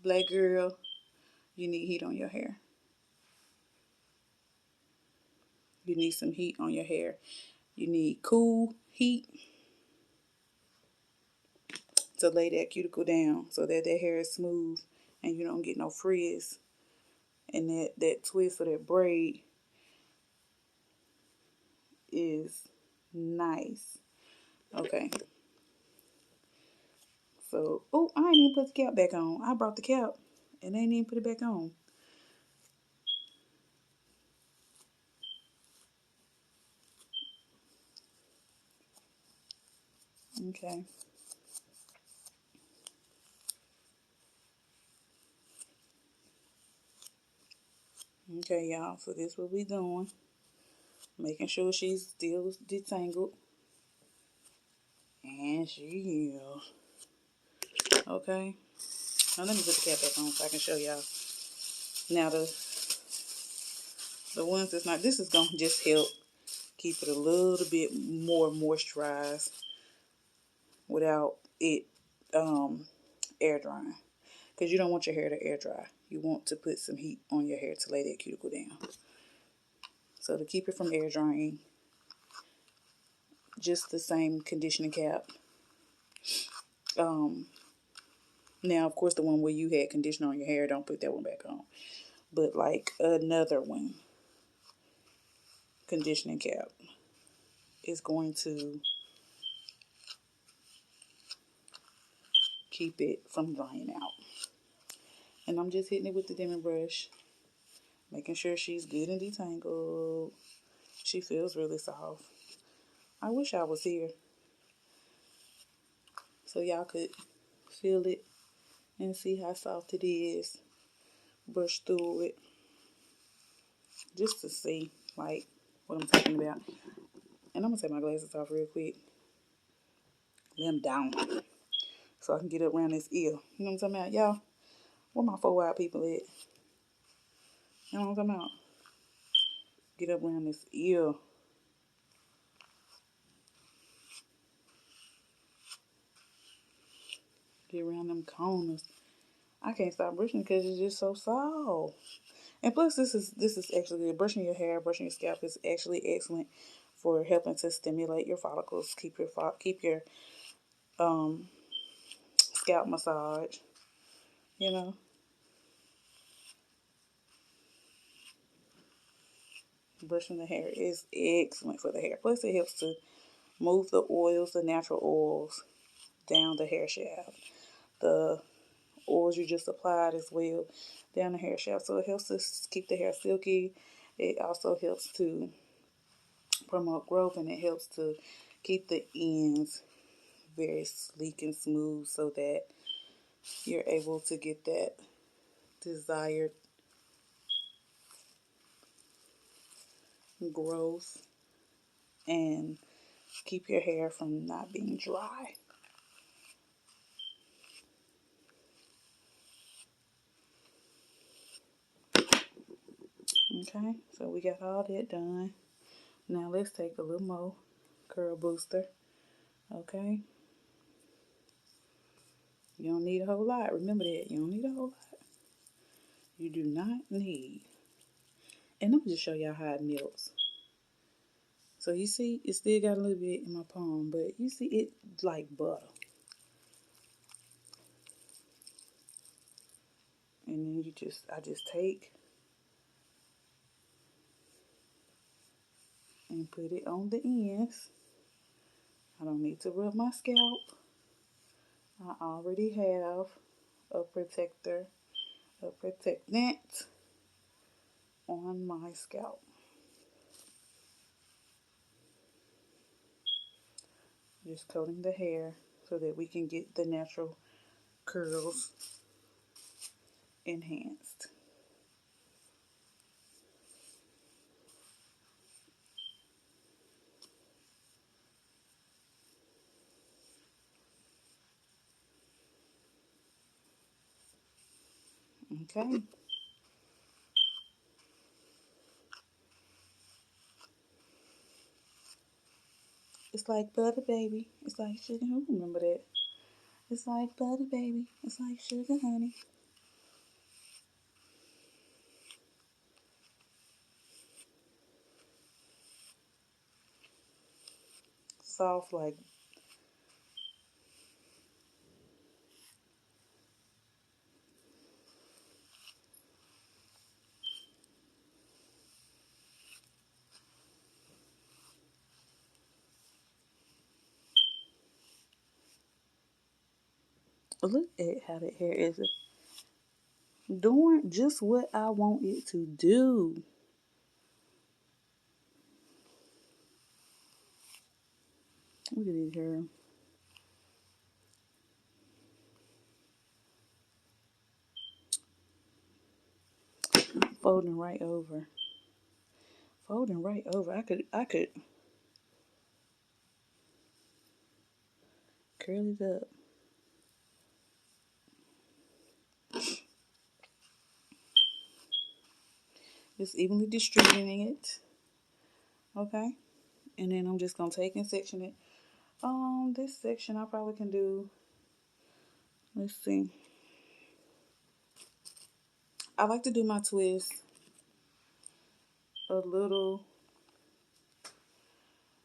Black girl, you need heat on your hair. You need some heat on your hair. You need cool heat to lay that cuticle down so that hair is smooth and you don't get no frizz. And that twist or that braid is nice. Okay. So, oh, I ain't even put the cap back on. I brought the cap and they ain't even put it back on. Okay. Okay, y'all. So this is what we doing. Making sure she's still detangled. And she is. Okay. Now let me put the cap back on so I can show y'all. Now the ones that's not, this is going to just help keep it a little bit more moisturized without it air drying. Because you don't want your hair to air dry. You want to put some heat on your hair to lay that cuticle down. So to keep it from air drying, just the same conditioning cap. Now, of course, the one where you had conditioner on your hair, don't put that one back on. but like another one, conditioning cap, is going to keep it from drying out. And I'm just hitting it with the Demon brush, making sure she's good and detangled. She feels really soft. I wish I was here so y'all could feel it and see how soft it is. Brush through it just to see like what I'm talking about. And I'm gonna take my glasses off real quick. Lay them down so I can get up around this ear. You know what I'm talking about, y'all? Where my 4 wide people at? You know what I'm talking about? Get up around this ear. Get around them corners. I can't stop brushing because it's just so soft. And plus, this is actually brushing your hair, brushing your scalp is actually excellent for helping to stimulate your follicles, keep your scalp massage. You know, brushing the hair is excellent for the hair. Plus, it helps to move the oils, the natural oils, down the hair shaft. The oils you just applied as well down the hair shaft. So it helps to keep the hair silky. It also helps to promote growth, and it helps to keep the ends very sleek and smooth so that you're able to get that desired growth and keep your hair from not being dry. Okay, so we got all that done. Now let's take a little more curl booster. Okay, you don't need a whole lot. Remember that, you don't need a whole lot. You do not need. And I'm just show y'all how it melts. So you see, it still got a little bit in my palm, but you see it like butter. And then I just take and put it on the ends. I don't need to rub my scalp. I already have a protector, a protectant on my scalp. Just coating the hair so that we can get the natural curls enhanced. Okay. It's like butter, baby. It's like sugar. Who remember that? It's like butter, baby. It's like sugar, honey. Soft like. Look at how the hair is doing just what I want it to do. Look at this hair. Folding right over. Folding right over. I could curl it up. Just evenly distributing it. Okay. And then I'm just gonna take and section it. This section I probably can do. Let's see. I like to do my twist a little.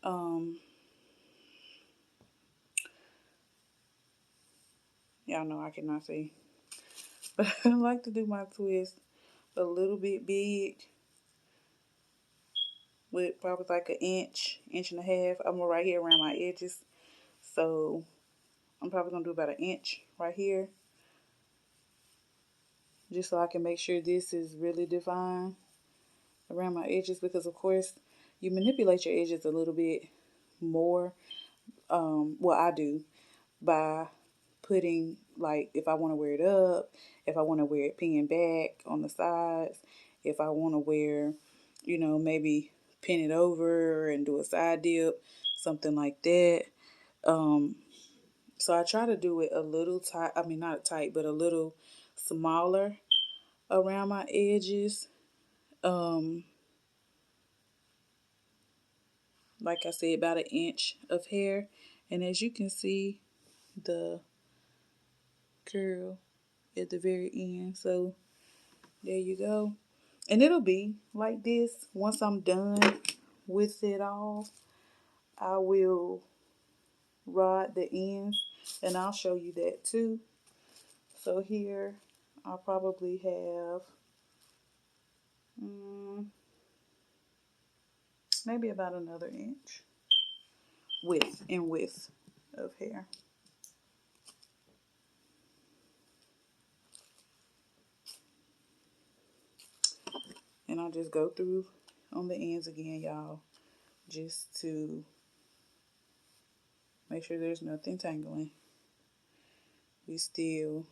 Um, y'all know I cannot see, but I like to do my twist a little bit big with probably like an inch, inch and a half. I'm right here around my edges. So I'm probably going to do about an inch right here. Just so I can make sure this is really defined around my edges. Because of course you manipulate your edges a little bit more. Well, I do, by putting, like, if I want to wear it up, if I want to wear it pinned back on the sides, if I want to wear, you know, maybe pin it over and do a side dip, something like that. So I try to do it a little tight, I mean not tight, but a little smaller around my edges. Like I said, about an inch of hair. And as you can see, the curl at the very end. So there you go. And it'll be like this once I'm done with it all. I will rod the ends, and I'll show you that too. So here I'll probably have maybe about another inch width of hair. And I'll just go through on the ends again, y'all, just to make sure there's nothing tangling. We still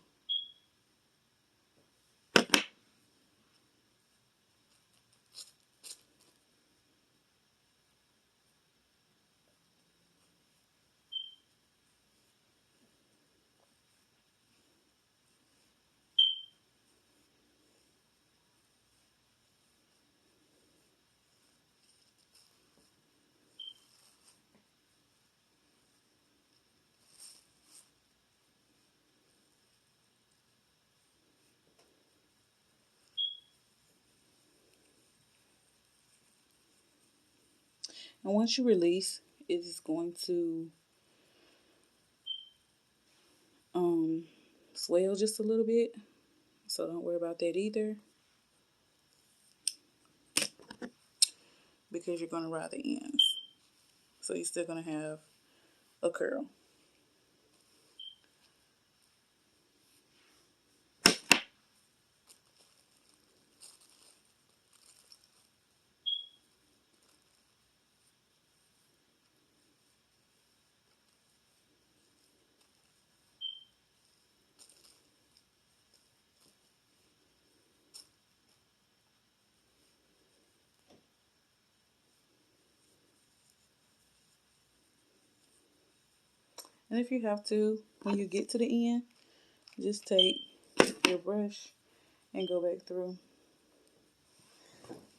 and once you release, it is going to swell just a little bit. So don't worry about that either, because you're going to ride the ends. So you're still going to have a curl. And if you have to, when you get to the end, just take your brush and go back through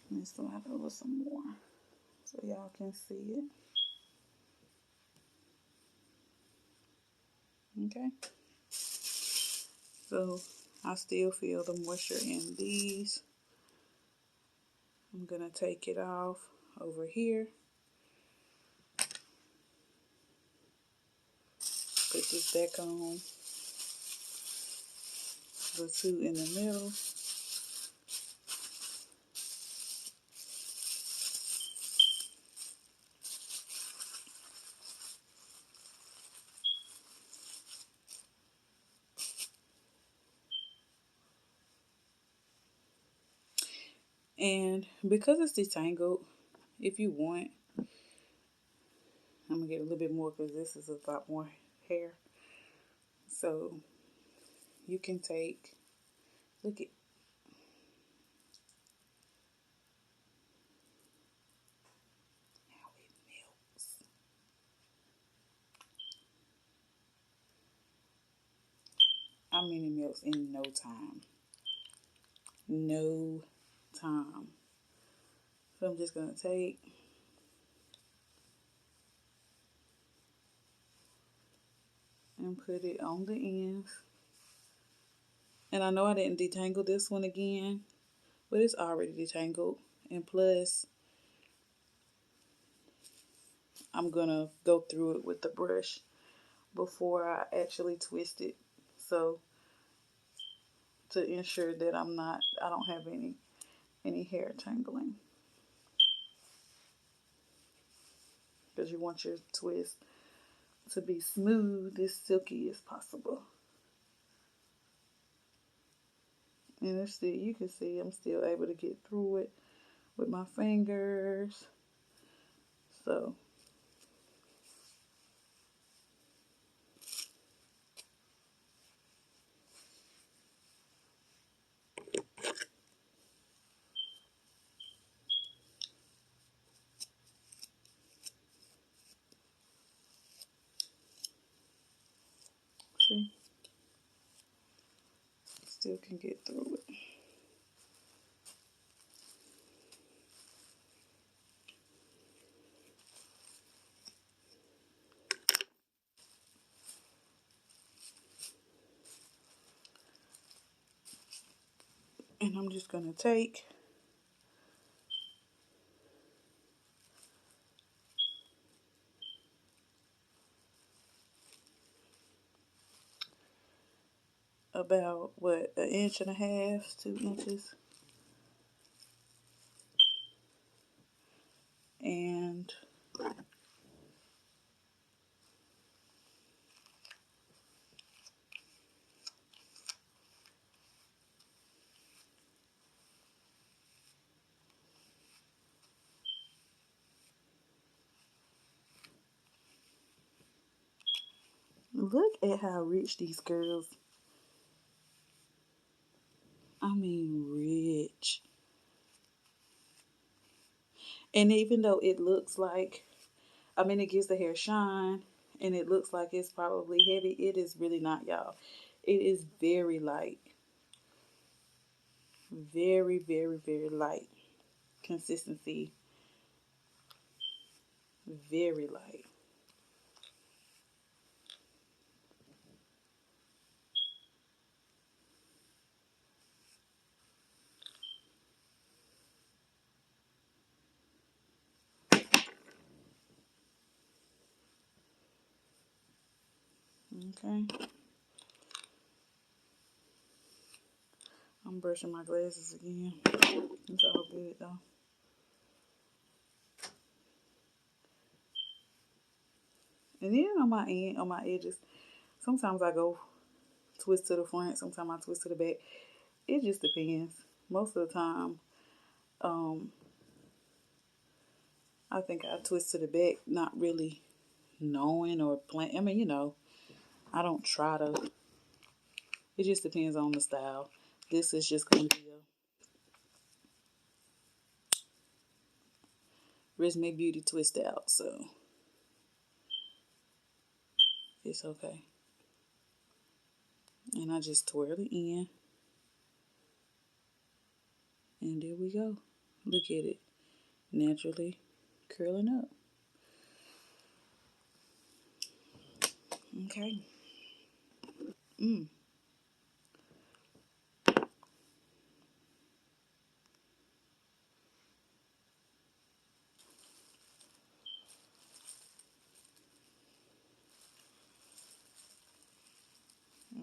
and slide over some more so y'all can see it. Okay. So I still feel the moisture in these. I'm gonna take it off over here. Put this back on. The two in the middle. And because it's detangled, if you want, I'm gonna get a little bit more because this is a lot more hair. So you can take, look at, how it melts. I mean, it melts in no time. No time. So I'm just gonna take and put it on the ends. And I know I didn't detangle this one again, but it's already detangled. And plus, I'm gonna go through it with the brush before I actually twist it. So to ensure that I don't have any hair tangling. Because you want your twist to be smooth, as silky as possible. And it's still, you can see I'm still able to get through it with my fingers. So see, still can get through it. And I'm just gonna take about what, an inch and a half, 2 inches, and look at how rich these girls. I mean, rich. And even though it looks like, I mean, it gives the hair shine and it looks like it's probably heavy, it is really not, y'all. It is very light. Very, very, very light. Consistency, very light. Okay. I'm brushing my glasses again. It's all good though. And then on my edges, sometimes I go twist to the front, sometimes I twist to the back. It just depends. Most of the time, um, I think I twist to the back, not really knowing or plan. I mean, I don't try to. It just depends on the style. This is just gonna be a Résumé Beauty twist out, so it's okay. And I just twirl it in, and there we go. Look at it, naturally curling up. Okay. Mm.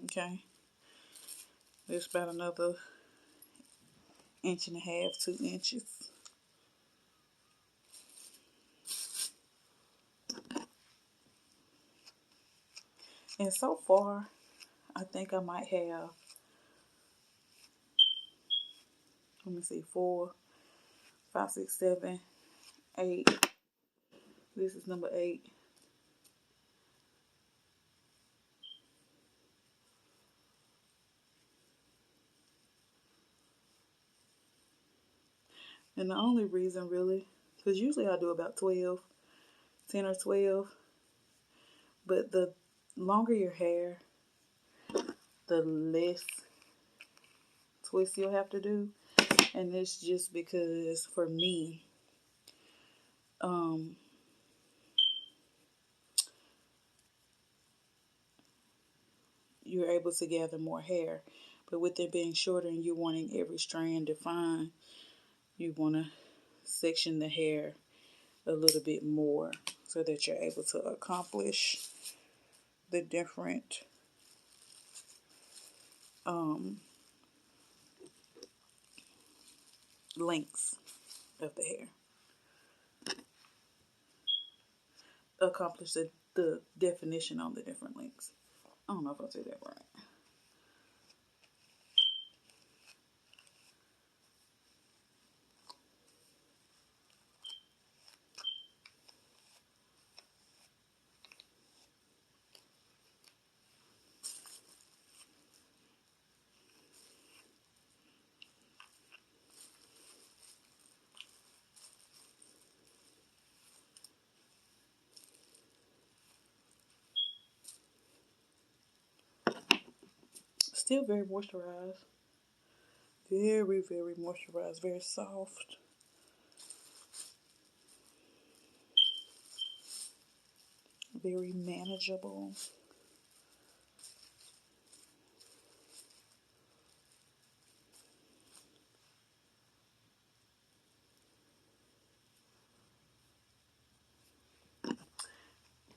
Okay. There's about another inch and a half, 2 inches. And so far, I think I might have, let me see, 4, 5, 6, 7, 8. This is number 8. And the only reason really, because usually I do about 12, 10 or 12. But the longer your hair, the less twists you'll have to do. And it's just because for me, um, you're able to gather more hair. But with it being shorter and you wanting every strand defined, you want to section the hair a little bit more so that you're able to accomplish the different lengths of the hair. Accomplish the definition on the different lengths. I don't know if I said that right. Still very moisturized. Very, very moisturized. Very soft. Very manageable.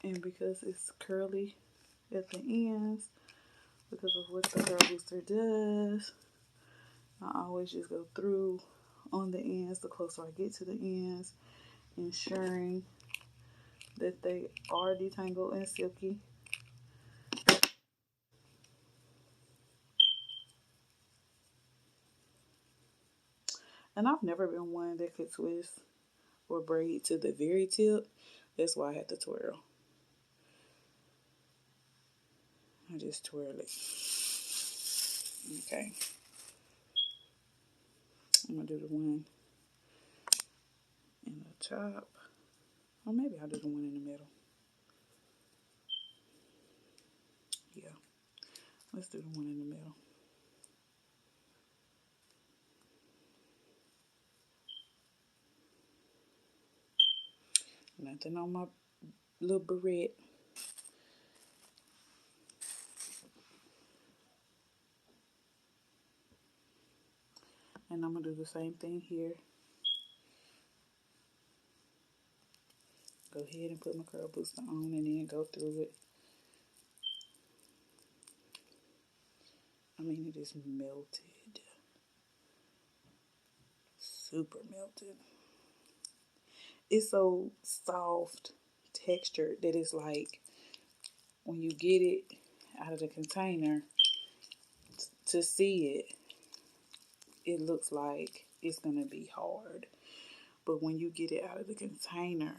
And because it's curly at the ends, because of what the curl booster does, I always just go through on the ends the closer I get to the ends, ensuring that they are detangled and silky. And I've never been one that could twist or braid to the very tip. That's why I had to twirl. I just twirl it. Okay. I'm going to do the one in the top. Or maybe I'll do the one in the middle. Yeah. Let's do the one in the middle. Nothing on my little barrette. And I'm going to do the same thing here. Go ahead and put my curl booster on and then go through it. I mean, it is melted. Super melted. It's so soft textured that it's like when you get it out of the container to see it, it looks like it's going to be hard. But when you get it out of the container,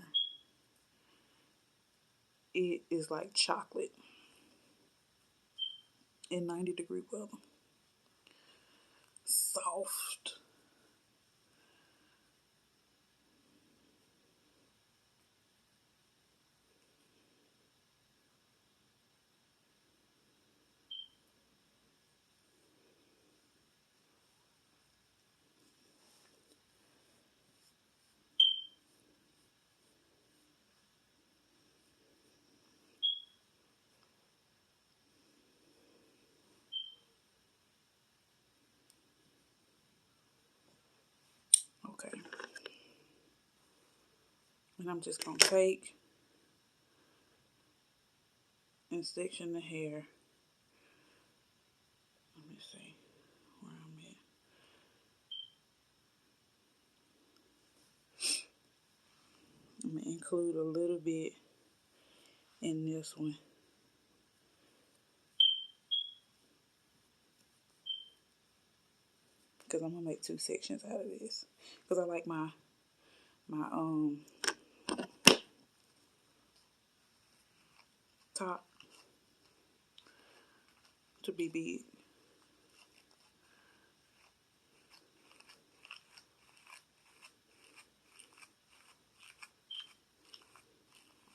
it is like chocolate in 90-degree weather. Soft. Okay. And I'm just going to take and section the hair. Let me see where I'm at. I'm going to include a little bit in this one. Because I'm going to make 2 sections out of this. Because I like my top to be big.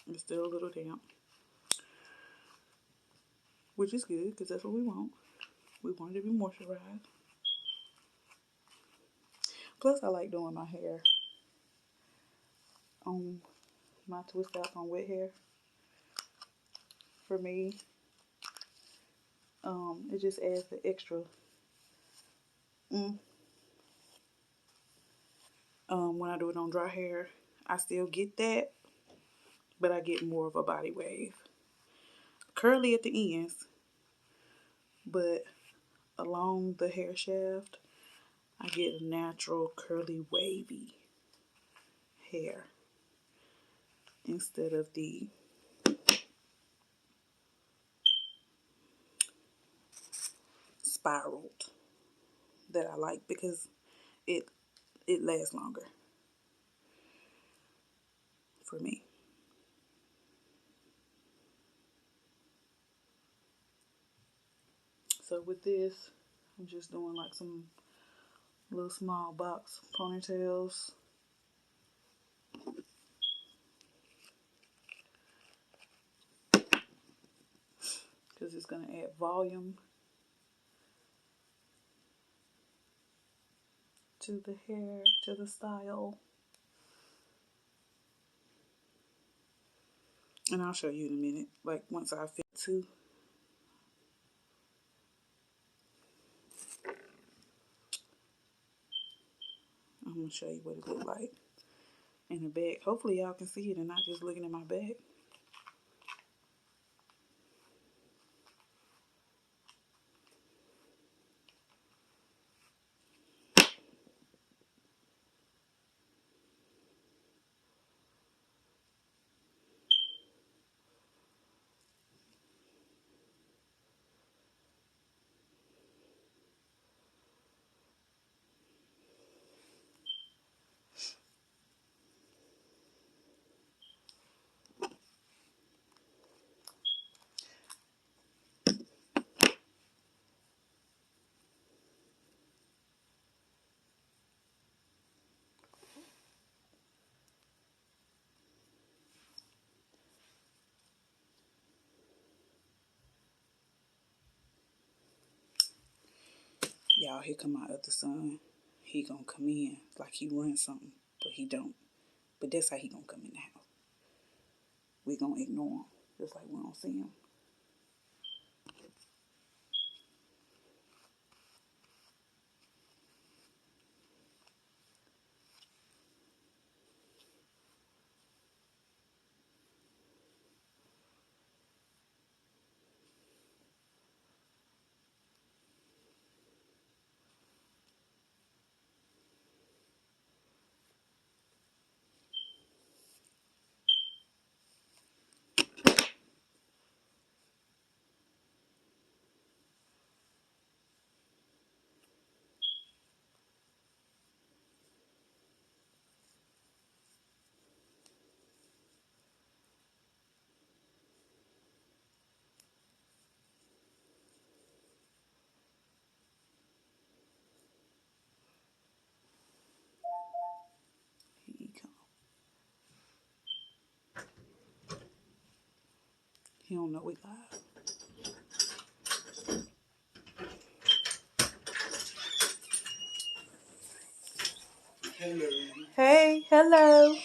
It's still a little damp. Which is good because that's what we want. We want it to be moisturized. Plus, I like doing my hair on my twist outs on wet hair. For me, it just adds the extra. When I do it on dry hair, I still get that, but I get more of a body wave. Curly at the ends, but along the hair shaft, I get a natural curly wavy hair instead of the spiraled that I like, because it lasts longer for me. So with this, I'm just doing like some little small box ponytails. Because it's going to add volume to the hair, to the style. And I'll show you in a minute, like once I fit to. I'm going to show you what it look like in the back. Hopefully y'all can see it and not just looking at my back. Y'all, here come my other son. He gonna come in like he runs something, but he don't. But that's how he gonna come in the house. We gonna ignore him, just like we don't see him. Here he come. He don't know we live. Hello. Hey, hello.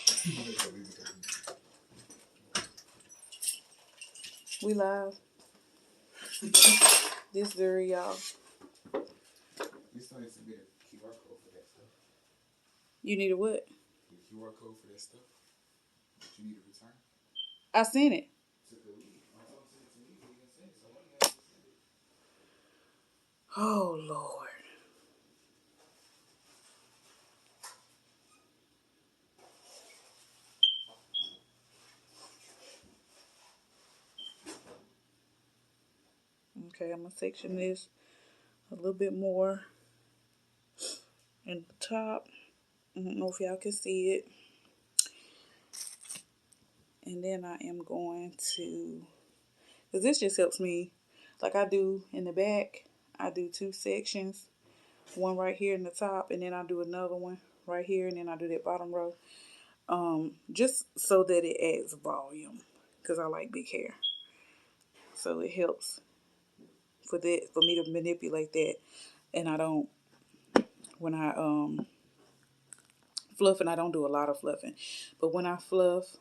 We live. This very y'all. You still need to submit a QR code for that stuff. You need a what? The QR code for that stuff that you need to return. I seen it. To the lead. I told him to send it to me, but he didn't send it, so why you have to send it? Oh Lord. Okay, I'm gonna section this a little bit more in the top. I don't know if y'all can see it. And then I am going to, because this just helps me, like I do in the back, I do 2 sections. One right here in the top, and then I do another one right here, and then I do that bottom row. Just so that it adds volume, because I like big hair. So it helps for me to manipulate that. And I don't, when I fluff, and I don't do a lot of fluffing, but when I fluff,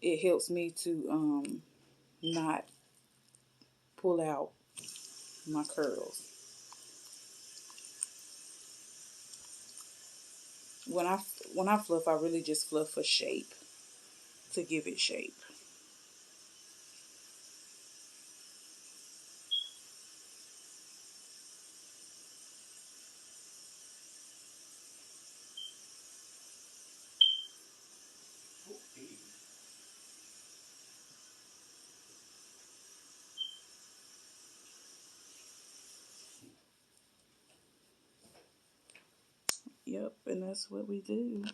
it helps me to not pull out my curls. When I fluff, I really just fluff for shape, to give it shape. Yep, and that's what we do.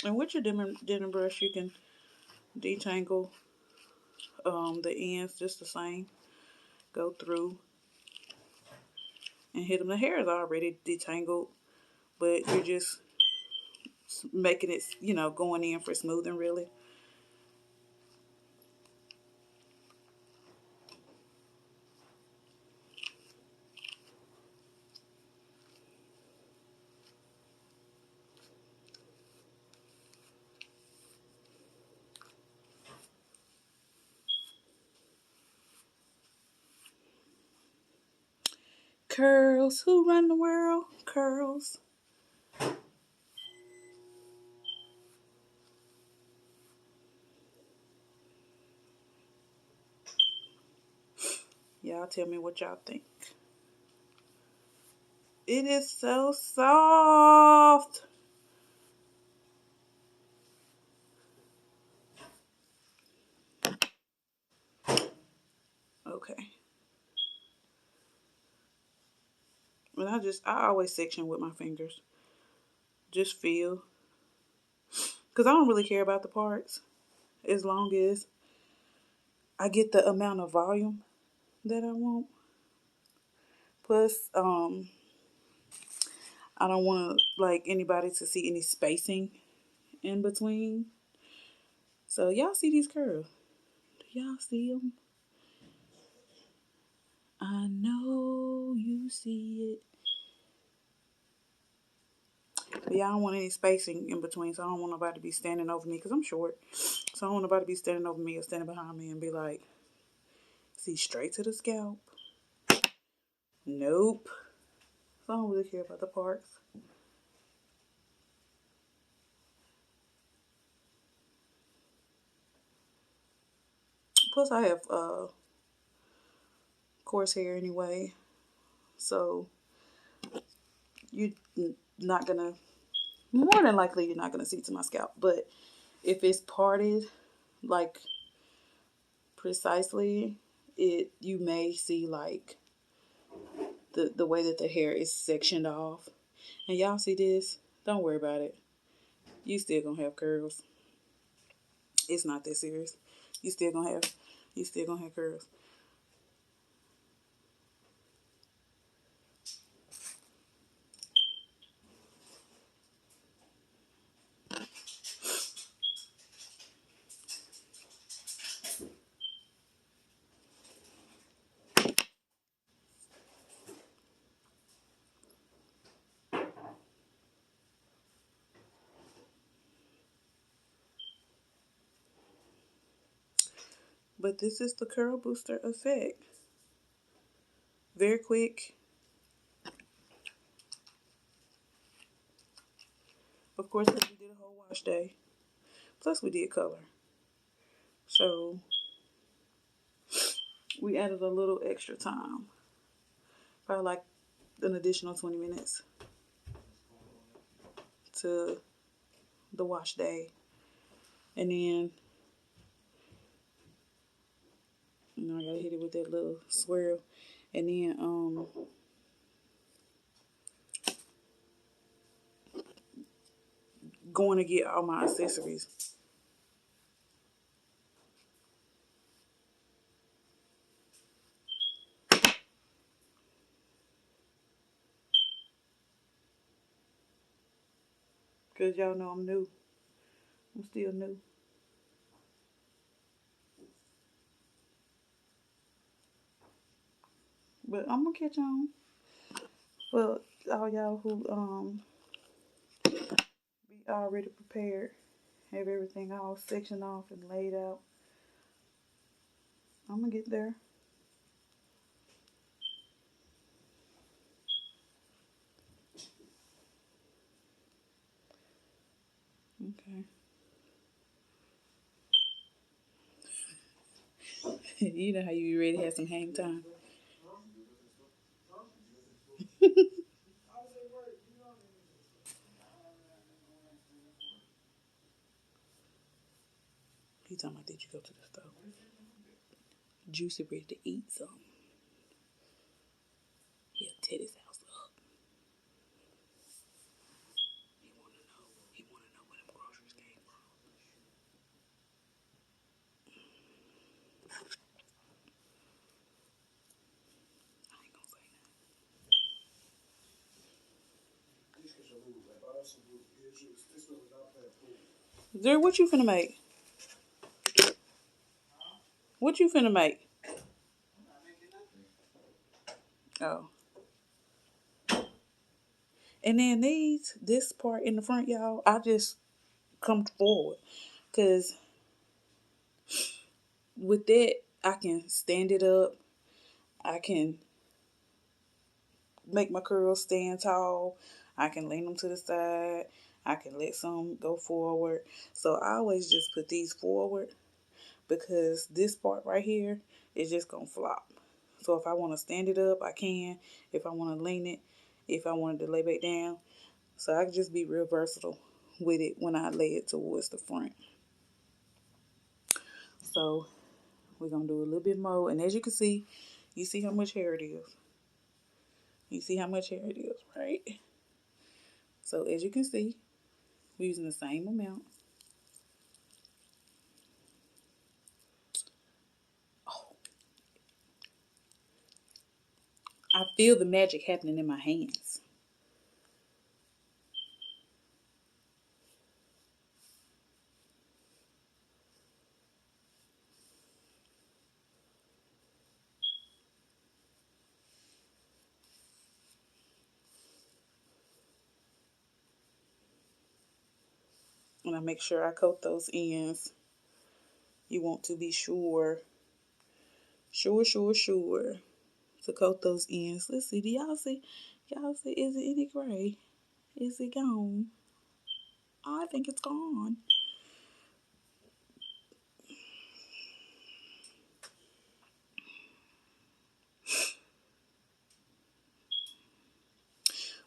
And with your dinner brush, you can detangle the ends just the same. Go through and hit them. The hair is already detangled, but you're just making it, going in for smoothing, really. Curls. Who run the world? Curls. Y'all tell me what y'all think. It is so soft. Okay. And I always section with my fingers. Just feel. Because I don't really care about the parts. As long as I get the amount of volume that I want. Plus, I don't want like anybody to see any spacing in between. So y'all see these curls? Do y'all see them? I know you see it. But yeah, I don't want any spacing in between, so I don't want nobody to be standing over me because I'm short. So I don't want nobody to be standing over me or standing behind me and be like, see straight to the scalp. Nope. So I don't really care about the parts. Plus, I have coarse hair anyway, so you're not gonna. More than likely, you're not gonna see to my scalp. But if it's parted, like precisely, you may see like the way that the hair is sectioned off. And y'all see this? Don't worry about it. You still gonna have curls. It's not that serious. You still gonna have you still gonna have curls. But this is the curl booster effect. Very quick. Of course, we did a whole wash day. Plus, we did color. So we added a little extra time. Probably like an additional 20 minutes to the wash day. And then, I gotta hit it with that little swirl. And then, going to get all my accessories. Because y'all know I'm new. I'm still new. But I'm gonna catch on. For all y'all who be already prepared, have everything all sectioned off and laid out. I'm gonna get there. Okay. You know how you be ready to have some hang time. He talking about, did you go to the store? Juicy ready to eat some. He'll tear his house up. He wanna know. He wanna know where them groceries came from. I ain't gonna say nothing. Zuri, what you finna make? What you finna make? Oh. And then this part in the front, y'all, I just come forward. Because with that, I can stand it up. I can make my curls stand tall. I can lean them to the side. I can let some go forward. So I always just put these forward because this part right here is just going to flop. So if I want to stand it up, I can. If I want to lean it, if I wanted to lay back down. So I can just be real versatile with it when I lay it towards the front. So we're going to do a little bit more. And as you can see, you see how much hair it is. You see how much hair it is, right? So as you can see, we're using the same amount. Oh, I feel the magic happening in my hands. And I make sure I coat those ends. You want to be sure to coat those ends. Let's see, do y'all see? Y'all see, is it any gray? Is it gone? I think it's gone.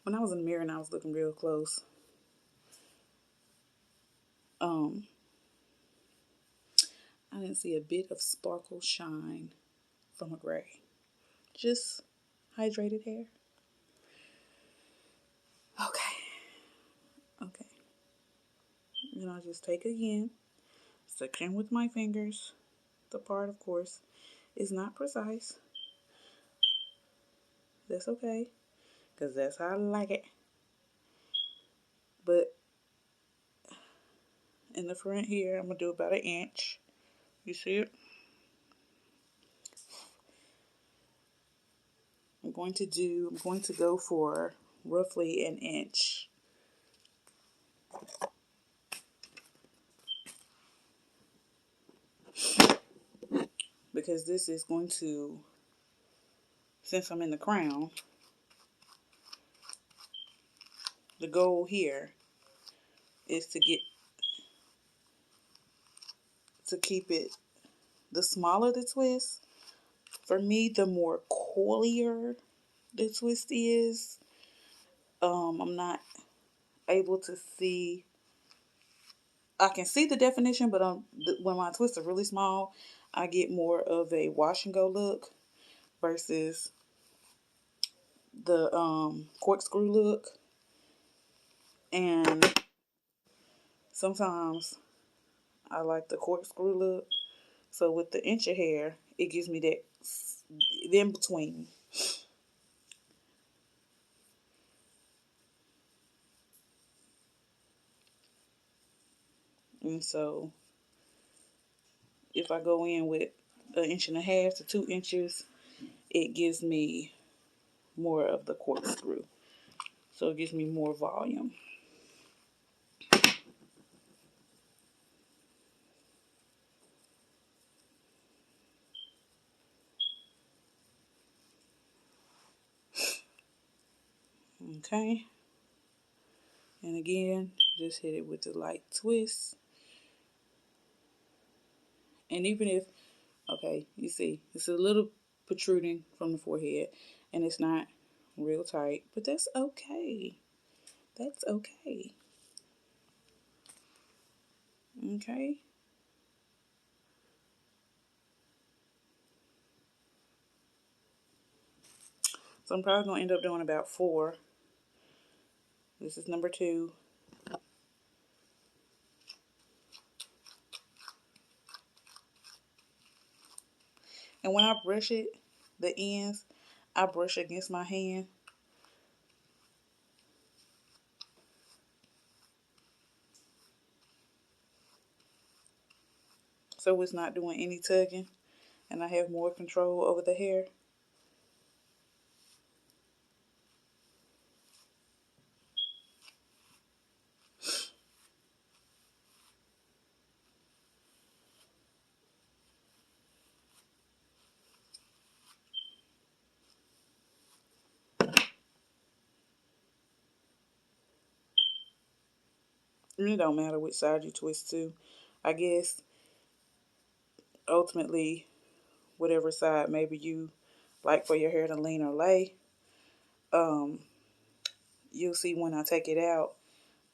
When I was in the mirror and I was looking real close, um, I didn't see a bit of sparkle shine from a gray. Just hydrated hair. Okay. Okay. And I'll just take again, section with my fingers. The part, of course, is not precise. That's okay, because that's how I like it. But in the front here, I'm going to do about an inch. You see it? I'm going to go for roughly an inch. Because this is going to, since I'm in the crown, the goal here is to keep it, the smaller the twist, for me, the more coilier the twist is. I'm not able to see, I can see the definition, but when my twists are really small, I get more of a wash and go look versus the corkscrew look. And sometimes I like the corkscrew look. So with the inch of hair, it gives me that in between. And so if I go in with an inch and a half to 2 inches, it gives me more of the corkscrew. So it gives me more volume. Okay. And again, just hit it with the light twist. And even if, okay, you see, it's a little protruding from the forehead and it's not real tight, but that's okay. That's okay. Okay. So I'm probably going to end up doing about 4. This is number 2. And when I brush it, the ends, I brush against my hand. So it's not doing any tugging. And I have more control over the hair. It don't matter which side you twist to. I guess ultimately, whatever side maybe you like for your hair to lean or lay, you'll see when I take it out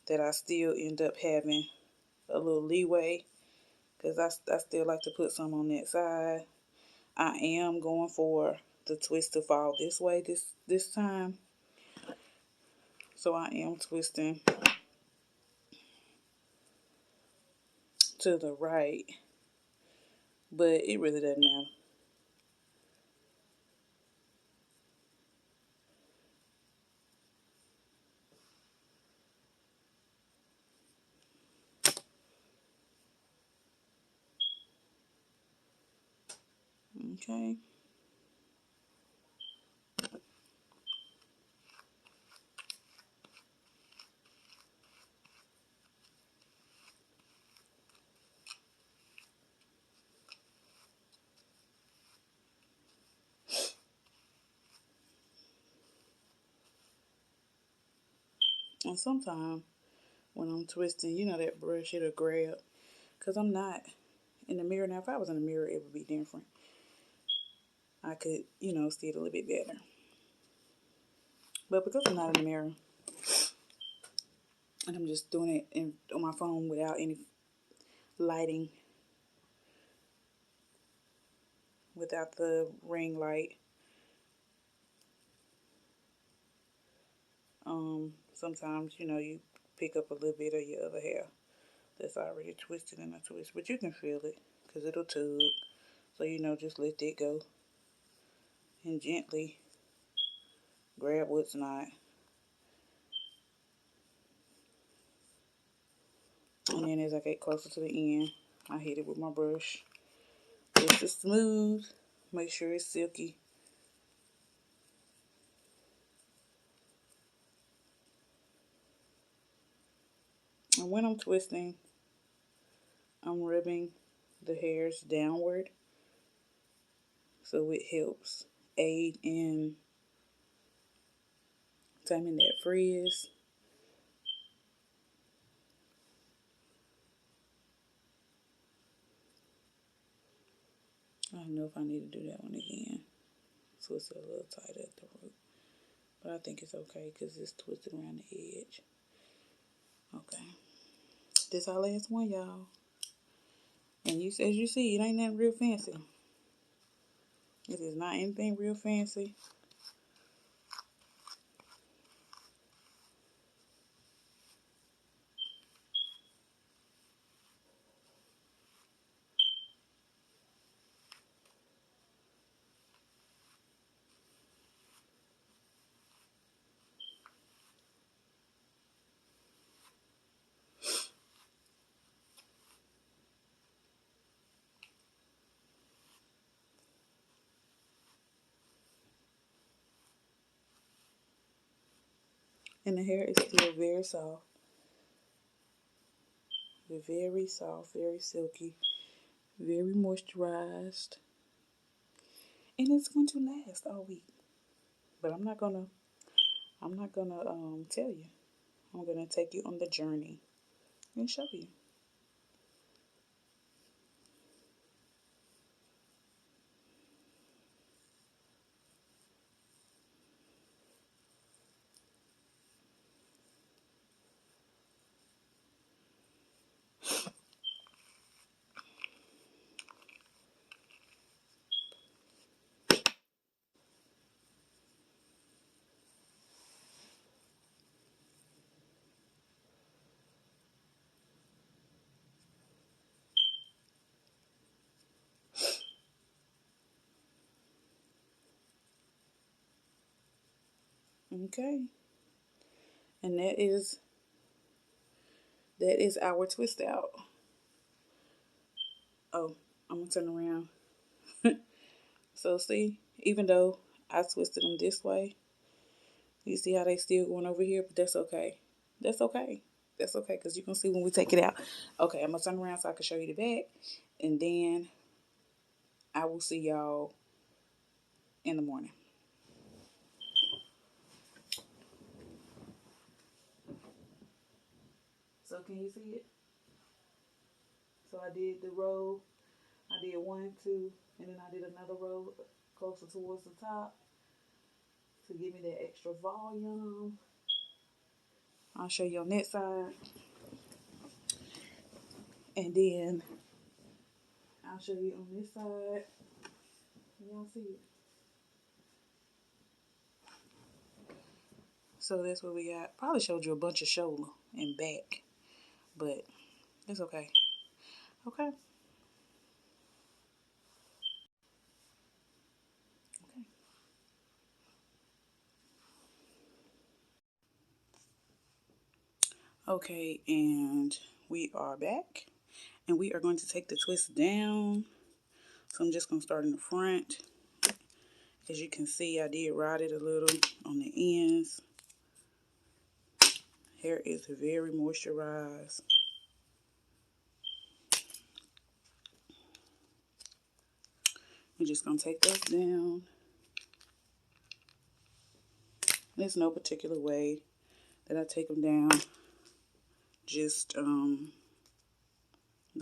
that I still end up having a little leeway because I still like to put some on that side. I am going for the twist to fall this way this time. So I am twisting to the right, but it really doesn't matter. Okay. And sometimes when I'm twisting, that brush, it'll grab. Because I'm not in the mirror. Now, if I was in the mirror, it would be different. I could, see it a little bit better. But because I'm not in the mirror, and I'm just doing it on my phone without any lighting, without the ring light, sometimes, you pick up a little bit of your other hair that's already twisted in a twist. But you can feel it because it'll tug. So, just let it go and gently grab what's not. And then as I get closer to the end, I hit it with my brush just to smooth. Make sure it's silky. And when I'm twisting, I'm rubbing the hairs downward so it helps aid in taming that frizz. I don't know if I need to do that one again. So it's a little tight at the root. But I think it's okay because it's twisted around the edge. Okay. This our last one, y'all. And as you see, it ain't nothing real fancy. This is not anything real fancy. And the hair is still very soft. Very soft, very silky, very moisturized. And it's going to last all week. But I'm not gonna tell you. I'm gonna take you on the journey and show you. Okay. And that is our twist out. Oh, I'm gonna turn around. So see, even though I twisted them this way, you see how they still going over here, but that's okay. That's okay. That's okay, because you can see when we take it out. Okay, I'm gonna turn around so I can show you the back, and then I will see y'all in the morning. So can you see it? So I did the row. I did one, two, and then I did another row closer towards the top to give me that extra volume. I'll show you on that side, and then I'll show you on this side. Y'all see it? So that's what we got. Probably showed you a bunch of shoulder and back, but it's okay. Okay. Okay. Okay, and we are back, and we are going to take the twist down. So I'm just going to start in the front. As you can see, I did ride it a little on the ends. Hair is very moisturized. We're just going to take those down. There's no particular way that I take them down. Just let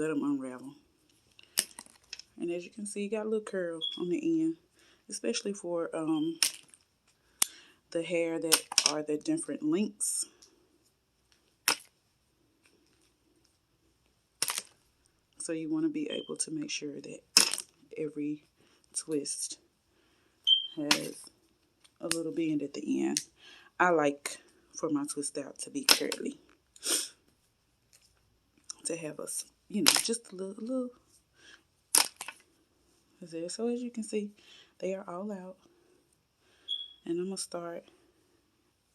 them unravel. And as you can see, you got a little curl on the end, especially for the hair that are the different lengths. So you want to be able to make sure that every twist has a little bend at the end. I like for my twist out to be curly, to have us, just a little there. So as you can see, they are all out, and I'm gonna start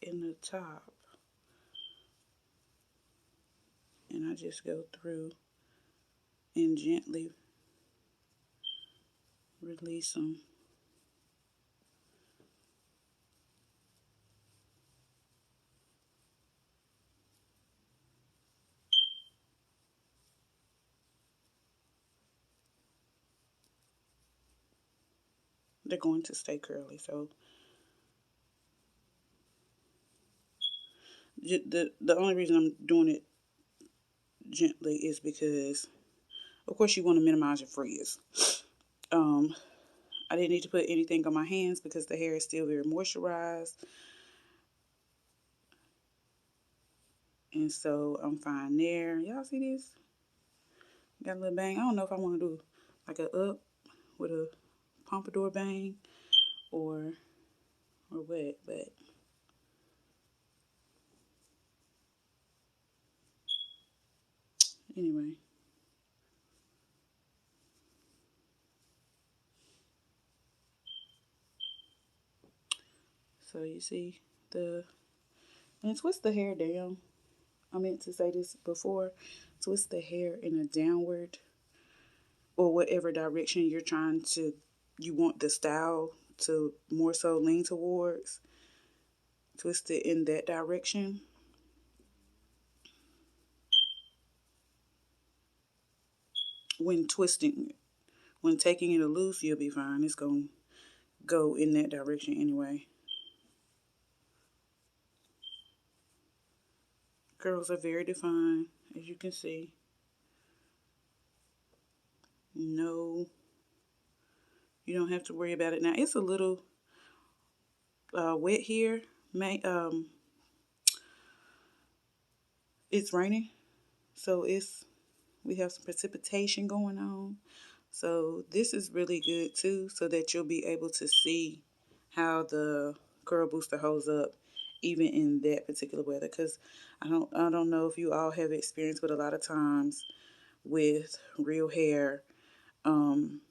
in the top, and I just go through and gently release them. They're going to stay curly, so the only reason I'm doing it gently is because, of course, you want to minimize your frizz. Um, I didn't need to put anything on my hands because the hair is still very moisturized. And so I'm fine there. Y'all see this? Got a little bang. I don't know if I want to do like a up with a pompadour bang or what, but anyway. So you see and twist the hair down. I meant to say this before. Twist the hair in a downward or whatever direction you want the style to more so lean towards. Twist it in that direction. When twisting, when taking it loose, you'll be fine. It's going to go in that direction anyway. Curls are very defined, as you can see. No, you don't have to worry about it. Now, it's a little wet here. It's raining, so we have some precipitation going on. So this is really good too, so that you'll be able to see how the curl booster holds up even in that particular weather. Because I don't know if you all have experience, but a lot of times with real hair, um,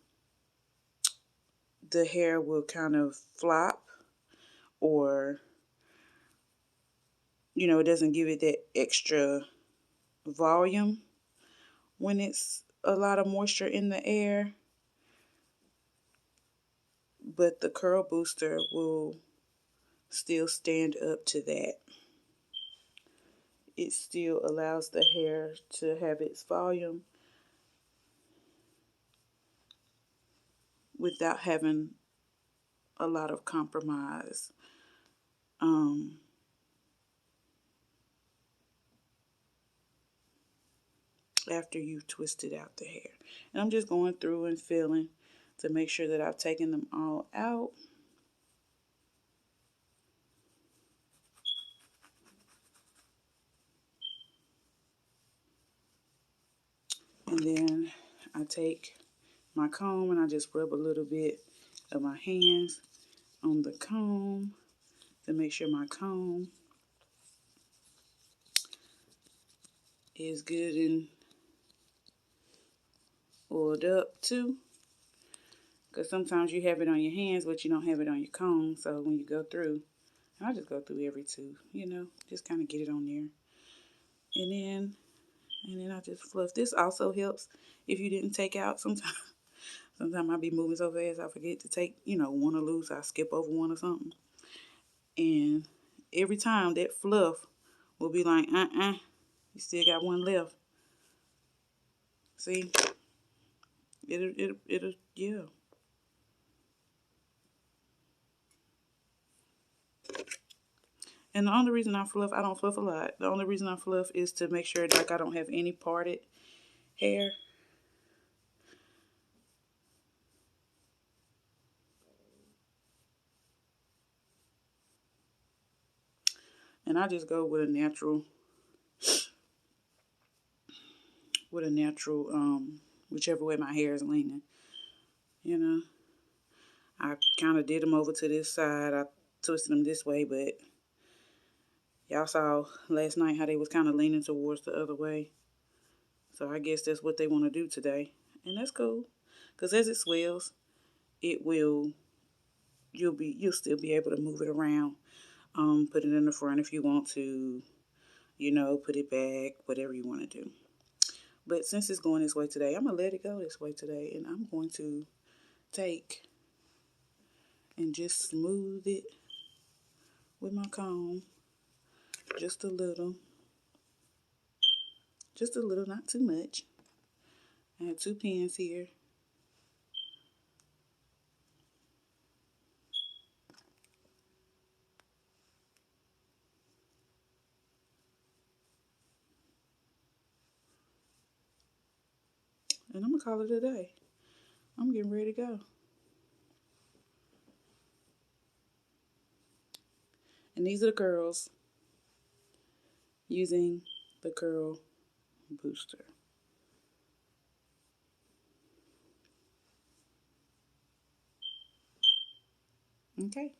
the hair will kind of flop or You know, it doesn't give it that extra volume when it's a lot of moisture in the air. But the curl booster will still stand up to that. It still allows the hair to have its volume without having a lot of compromise. After you've twisted out the hair. And I'm just going through and feeling to make sure that I've taken them all out. And then I take my comb and I just rub a little bit of my hands on the comb to make sure my comb is good and oiled up too. Because sometimes you have it on your hands, but you don't have it on your comb. So when you go through, I just go through every two, you know, just kind of get it on there. And then I just fluff. This also helps if you didn't take out sometimes. Sometimes I be moving so fast I forget to take, you know, one or loose. I skip over one or something. And every time that fluff will be like, you still got one left. See? It'll, yeah. And the only reason I fluff, I don't fluff a lot. The only reason I fluff is to make sure like I don't have any parted hair. And I just go with a natural, whichever way my hair is leaning. You know, I kind of did them over to this side. I twisted them this way, but y'all saw last night how they was kind of leaning towards the other way. So I guess that's what they want to do today. And that's cool. Because as it swells, it will, you'll still be able to move it around. Put it in the front if you want to, you know, put it back, whatever you want to do. But since it's going this way today, I'm going to let it go this way today. And I'm going to take and just smooth it with my comb. Just a little. Just a little, not too much. I have two pins here. And I'm going to call it a day. I'm getting ready to go. And these are the curls using the curl booster. Okay.